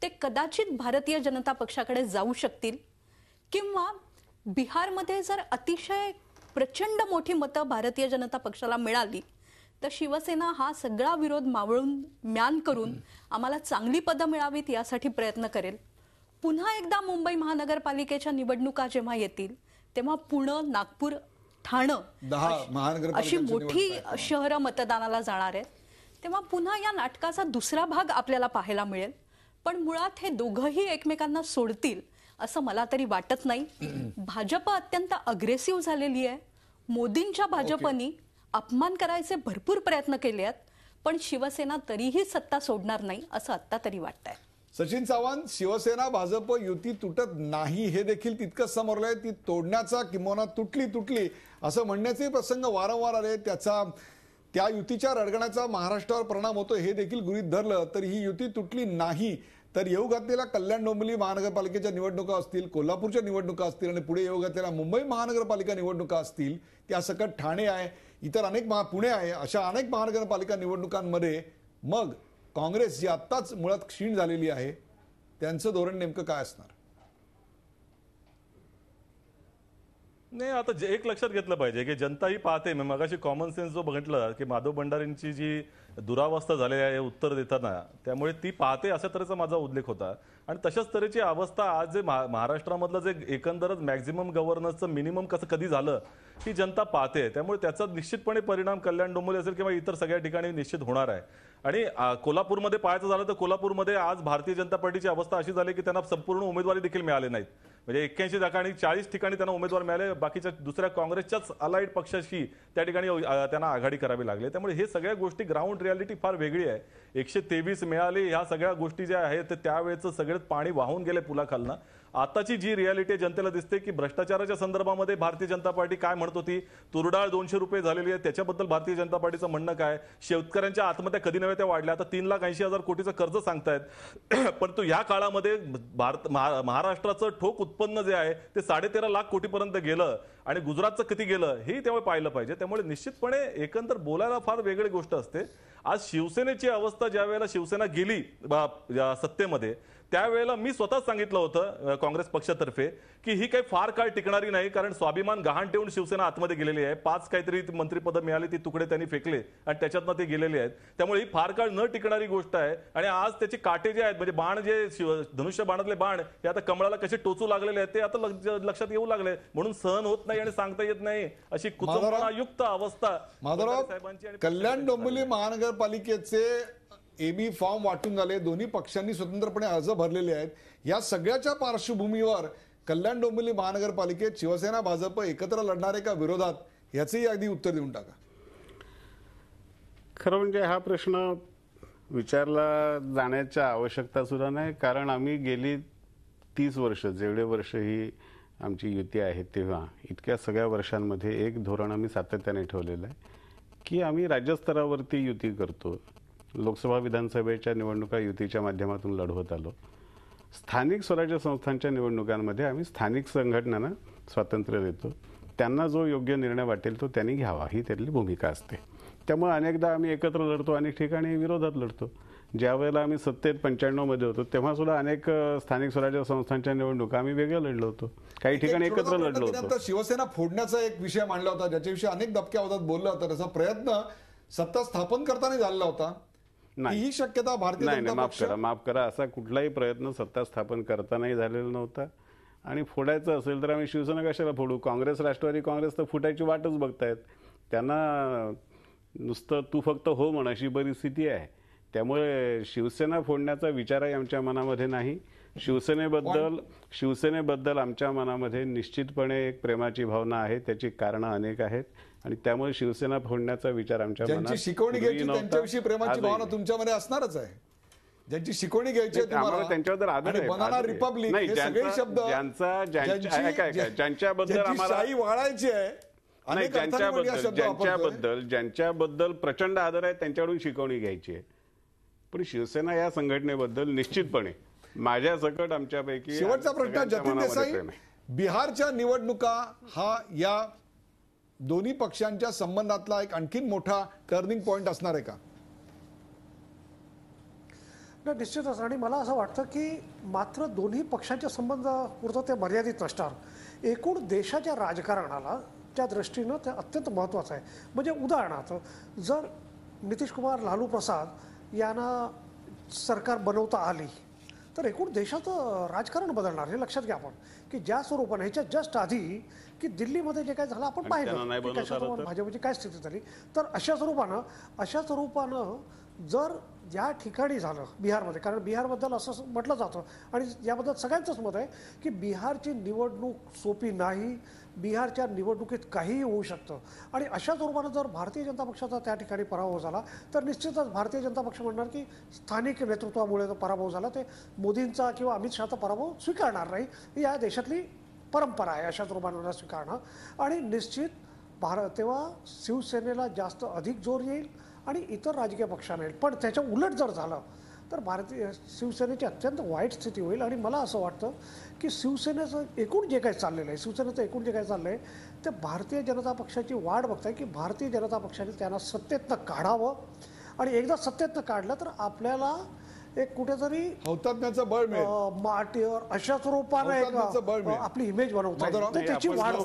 ते कदाचित भारतीय जनता पक्षाकडे जाऊ शकतील. किंवा बिहारमध्ये जर अतिशय प्रचंड मोठी मतं भारतीय जनता पक्षाला मिळाली तर शिवसेना हा सगळा विरोध मावळून म्यान करून आम्हाला चांगली पदं मिळावीत यासाठी प्रयत्न करेल. पुन्हा एकदा मुंबई महानगरपालिकेच्या निवडणुका जेव्हा येतील तेव्हा पुणे, नागपूर, ठाणे अशी मोठी शहरं मतदानाला जाणार आहेत. तेव्हा पुन्हा या नाटकाचा दुसरा भाग आपल्याला पाहायला मिळेल. पण मुळात हे दोघंही एकमेकांना सोडतील असं मला तरी वाटत नाही. भाजप अत्यंत अग्रेसिव्ह झालेली आहे. मोदींच्या भाजपनी अपमान करायचे भरपूर प्रयत्न केले आहेत, पण शिवसेना तरीही सत्ता सोडणार नाही असं आत्ता तरी वाटतंय. सचिन सावंत, शिवसेना भाजप युती तुटत नाही हे देखील तितकंच समोरलंय. ती तोडण्याचा किंवा तुटली असं म्हणण्याचे प्रसंग वारंवार आले. त्या युतीच्या रडगण्याचा महाराष्ट्रावर परिणाम होतो हे देखील गृहीत धरलं तर ही युती तुटली नाही तर येऊ घातलेल्या कल्याण डोंबिवली महानगरपालिकेच्या निवडणुका असतील, कोल्हापूरच्या निवडणुका असतील आणि पुढे येऊ घातलेल्या मुंबई महानगरपालिका निवडणुका असतील, त्या सकट ठाणे आहे, इतर अनेक पुणे आहे, अशा अनेक महानगरपालिका निवडणुकांमध्ये मग काँग्रेस जी आत्ताच मुळात क्षीण झालेली आहे त्यांचं धोरण नेमकं काय असणार? नाही, आता एक लक्षात घेतलं पाहिजे की जनता ही पाहते. मी मगाशी कॉमन सेन्स जो बघितलं की माधव भंडारींची जी दुरावस्था झाली आहे उत्तर देताना, त्यामुळे ती पाहते अशा तऱ्हेचा माझा उल्लेख होता. आणि तशाच तऱ्हेची अवस्था आज जे महाराष्ट्रामधलं जे एकंदरच मॅक्झिमम गव्हर्नन्सचं मिनिमम कसं कधी झालं ही जनता पाहते. त्यामुळे त्याचा निश्चितपणे परिणाम कल्याण डोंबिवली असेल किंवा इतर सगळ्या ठिकाणी निश्चित होणार आहे. आणि कोल्हापूरमध्ये पाहायचं झालं तर कोल्हापूरमध्ये आज भारतीय जनता पार्टीची अवस्था अशी झाली की त्यांना संपूर्ण उमेदवारी देखील मिळाली नाहीत. म्हणजे 81 ठिकाणी 40 ठिकाणी त्यांना उमेदवार मिळाले, बाकीच्या दुसऱ्या काँग्रेसच्याच अलाइड पक्षाशी त्या ठिकाणी त्यांना आघाडी करावी लागली. त्यामुळे हे सगळ्या गोष्टी ग्राउंड रियालिटी फार वेगळी आहे. 123 मिळाले, ह्या सगळ्या गोष्टी ज्या आहेत त्यावेळेचं सगळं पाणी वाहून गेले पुलाखालनं. आताची जी रियालिटी जनतेला दिसते की भ्रष्टाचाराच्या संदर्भामध्ये भारतीय जनता पार्टी काय म्हणत होती, तुरडाळ 200 रुपये झालेली आहे, त्याच्याबद्दल भारतीय जनता पार्टीचं म्हणणं काय, शेतकऱ्यांच्या आत्महत्या कधी नव्हे त्या वाढल्या, आता 3,80,000 कोटीचं कर्ज सांगतायत. परंतु या काळामध्ये महाराष्ट्राचं ठोक उत्पन्न जे आहे ते 13.5 लाख कोटीपर्यंत गेलं आणि गुजरातचं किती गेलं हे तेव्हा पाहिलं पाहिजे. त्यामुळे निश्चितपणे एकंदर बोलायला फार वेगळी गोष्ट असते. आज शिवसेनेची अवस्था ज्या वेळेला शिवसेना गेली सत्तेमध्ये त्यावेळेला मी स्वतःच सांगितलं होतं काँग्रेस पक्षातर्फे की ही काही फार काळ टिकणारी नाही, कारण स्वाभिमान गहाण ठेवून शिवसेना आतमध्ये गेलेली आहे. 5 काहीतरी मंत्रिपद मिळाली, ती तुकडे त्यांनी फेकले आणि त्याच्यातनं ते गेलेले आहेत. त्यामुळे ही फार काळ न टिकणारी गोष्ट आहे. आणि आज त्याचे काटे जे आहेत म्हणजे बाण जे धनुष्य बाणातले बाण हे आता कमळाला कसे टोचू लागलेले आहेत ते आता लक्षात येऊ लागले. म्हणून सहन होत नाही आणि सांगता येत नाही अशी कुचंबणायुक्त अवस्था साहेबांची. कल्याण डोंबिवली महानगरपालिकेचे एबी फॉर्म वाटून झाले, दोन्ही पक्षांनी स्वतंत्रपणे अर्ज भरलेले आहेत. या सगळ्याच्या पार्श्वभूमीवर कल्याण डोंबिवली महानगरपालिकेत शिवसेना भाजप एकत्र लढणारे का विरोधात याचेही अगदी उत्तर देऊन टाका. खरं म्हणजे हा प्रश्न विचारला जाण्याची आवश्यकता सुद्धा नाही, कारण आम्ही गेली 30 वर्ष जेवढे वर्ष ही आमची युती आहे तेव्हा इतक्या सगळ्या वर्षांमध्ये एक धोरण आम्ही सातत्याने ठेवलेलं आहे की आम्ही राज्यस्तरावरती युती करतो. लोकसभा विधानसभेच्या निवडणुका युतीच्या माध्यमातून लढवत आलो. स्थानिक स्वराज्य संस्थांच्या निवडणुकांमध्ये आम्ही स्थानिक संघटनांना स्वातंत्र्य देतो, त्यांना जो योग्य निर्णय वाटेल तो त्यांनी घ्यावा ही त्यातली भूमिका असते. त्यामुळे अनेकदा आम्ही एकत्र लढतो, अनेक ठिकाणी विरोधात लढतो. ज्या वेळेला आम्ही सत्तेत 95 मध्ये होतो तेव्हा सुद्धा अनेक स्थानिक स्वराज्य संस्थांच्या निवडणुका आम्ही वेगळ्या लढलो होतो, काही ठिकाणी एकत्र लढलो होतो. शिवसेना फोडण्याचा एक विषय मांडला होता ज्याच्याविषयी अनेक दबक्या होतात बोलला होता, त्याचा प्रयत्न सत्ता स्थापन करताना झालेला होता. ही शक्यता भारतीय जनता पक्ष माफ करा असा कुठलाही प्रयत्न सत्ता स्थापन करतानाही झालेला नव्हता. आणि फोडायचं असेल तर आम्ही शिवसेना कशाला फोडू? काँग्रेस राष्ट्रवादी काँग्रेस तर फुटायची वाटच बघतायत. त्यांना नुसतं तू फक्त हो म्हण अशी परिस्थिती आहे. त्यामुळे शिवसेना फोडण्याचा विचारही आमच्या मनामध्ये नाही. शिवसेनेबद्दल आमच्या मनामध्ये निश्चितपणे एक प्रेमाची भावना आहे, त्याची कारणं अनेक आहेत आणि त्यामुळे शिवसेना फोडण्याचा विचार आमच्या मनात शिकवणी घ्यायची त्यांच्याविषयी प्रेमाची भावना तुमच्यामध्ये असणारच आहे. ज्यांची शिकवणी घ्यायची त्यांच्याबद्दल आदर आहे. बनाना रिपब्लिक हे सगळे शब्द ज्यांच्याबद्दल आम्हाला वाढायची आहे, ज्यांच्याबद्दल प्रचंड आदर आहे त्यांच्याकडून शिकवणी घ्यायची आहे. पण शिवसेना या संघटनेबद्दल निश्चितपणे माझ्या सकट आमच्यापैकी. शेवटचा प्रश्न जतीन देसाई, बिहारच्या निवडणुका हा या दोन्ही पक्षांच्या संबंधातला एक आणखीन मोठा टर्निंग पॉइंट असणार आहे का? निश्चितच. आणि मला असं वाटतं की मात्र दोन्ही पक्षांच्या संबंधापुरतं ते मर्यादित नसणार, एकूण देशाच्या राजकारणाला त्या दृष्टीनं ते अत्यंत महत्त्वाचं आहे. म्हणजे उदाहरणार्थ जर नितीश कुमार लालू प्रसाद यांना सरकार बनवता आली तर एकूण देशाचं राजकारण बदलणार हे लक्षात घ्या आपण. की ज्या स्वरूपाने ह्याच्या जस्ट आधी की दिल्लीमध्ये जे काय झालं आपण पाहिलं भाजपची काय स्थिती झाली. तर अशा स्वरूपानं जर या ठिकाणी झालं बिहारमध्ये, कारण बिहारबद्दल असं म्हटलं जातं आणि याबद्दल सगळ्यांचंच मत आहे की बिहारची निवडणूक सोपी नाही, बिहारच्या निवडणुकीत काहीही होऊ शकतं. आणि अशा स्वरूपानं जर भारतीय जनता पक्षाचा त्या ठिकाणी पराभव झाला तर निश्चितच भारतीय जनता पक्ष म्हणणार की स्थानिक नेतृत्वामुळे पराभव झाला, ते मोदींचा किंवा अमित शहाचा पराभव स्वीकारणार नाही. ही या देशातली परंपरा आहे अशा स्वरूपानं स्वीकारणं. आणि निश्चित तेव्हा शिवसेनेला जास्त अधिक जोर येईल आणि इतर राजकीय पक्षांना येईल. पण त्याच्या उलट जर झालं तर शिवसेनेची अत्यंत वाईट स्थिती होईल. आणि मला असं वाटतं की शिवसेनेचं एकूण जे काही चाललेलं आहे ते भारतीय जनता पक्षाची वाट बघताय की भारतीय जनता पक्षाने त्यांना सत्तेतनं काढावं. आणि एकदा सत्तेतनं काढलं तर आपल्याला एक कुठेतरी हौतात्म्याचं बळ मिळेल, माटीवर अशा स्वरूपाने आपली इमेज बनवता येईल. त्याची वाढ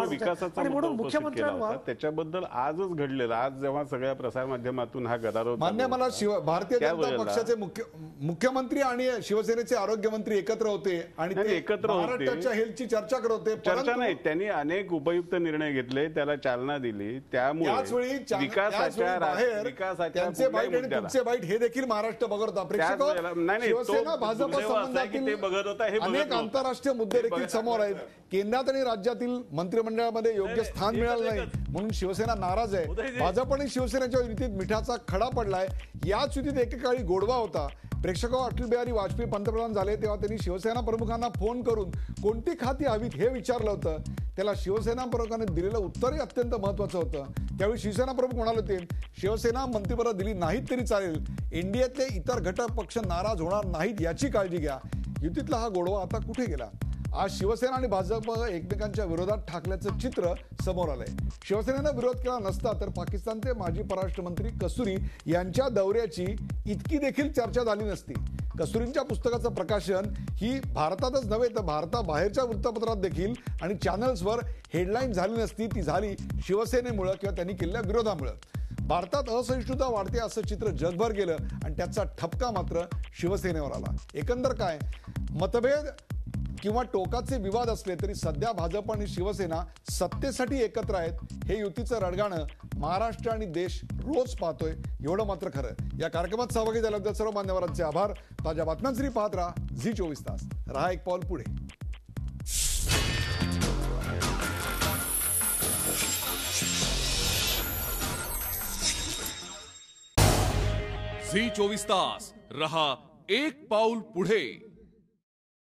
विकासाचा आणि म्हणून मुख्यमंत्र्यांवर त्याच्याबद्दल आजच घडलेलं, आज जेव्हा सगळ्या प्रसार माध्यमातून हा गदारोळ मान्य, मला भारतीय जनता पक्षाचे मुख्यमंत्री आणि शिवसेनेचे आरोग्यमंत्री एकत्र होते आणि ते एकत्र महाराष्ट्राच्या हेल्थची चर्चा करत होते. चर्चा नाही, त्यांनी अनेक उपयुक्त निर्णय घेतले, त्याला चालना दिली. त्यामुळे विकासाच्या त्यांचे बाईट आणि तुमचे बाईट हे देखील महाराष्ट्र बघत होता. नाही, शिवसेना तो भाजप दुर्दैव असं आहे की ते बघत होता, हे बघत अनेक नव्हतं. आंतरराष्ट्रीय मुद्दे देखील समोर आहेत. केंद्रात आणि राज्यातील मंत्रिमंडळामध्ये योग्य स्थान मिळालं नाही म्हणून शिवसेना नाराज आहे. भाजप आणि शिवसेनेच्या युतीत मिठाचा खडा पडलाय. याच युतीत एकेकाळी गोडवा होता. प्रेक्षकांवर अटल बिहारी वाजपेयी पंतप्रधान झाले तेव्हा त्यांनी शिवसेना प्रमुखांना फोन करून कोणती खाती हवीत हे विचारलं होतं. त्याला शिवसेना प्रमुखांनी दिलेलं उत्तरही अत्यंत महत्वाचं होतं. त्यावेळी शिवसेना प्रमुख म्हणाले होते, शिवसेना मंत्रिपदं दिली नाहीत तरी चालेल, एनडीएतले इतर घटक पक्ष नाराज होणार नाहीत याची काळजी घ्या. युतीतला हा गोडवा आता कुठे गेला? आज शिवसेना आणि भाजप एकमेकांच्या विरोधात ठाकल्याचं चित्र समोर आलंय. शिवसेनेनं विरोध केला नसता तर पाकिस्तानचे माजी परराष्ट्र मंत्री कस्तुरी यांच्या दौऱ्याची इतकी देखील चर्चा झाली नसती. कस्तुरींच्या पुस्तकाचं प्रकाशन ही भारतातच नव्हे तर भारताबाहेरच्या वृत्तपत्रात देखील आणि चॅनल्सवर हेडलाईन झाली नसती. ती झाली शिवसेनेमुळं किंवा त्यांनी केलेल्या विरोधामुळं. भारतात असहिष्णुता वाढते असं चित्र जगभर गेलं आणि त्याचा ठपका मात्र शिवसेनेवर आला. एकंदर काय, मतभेद किंवा टोकाचे विवाद असले तरी सध्या भाजप आणि शिवसेना सत्तेसाठी एकत्र आहेत. हे युतीचं रडगाणं महाराष्ट्र आणि देश रोज पाहतोय, एवढं मात्र खरं. या कार्यक्रमात सहभागी झाल्याबद्दल सर्व मान्यवरांचे आभार. ताज्या बातम्यांसाठी पाहत राहा झी24 तास. रहा एक पाऊल पुढे. झी24 तास रहा एक पाऊल पुढे.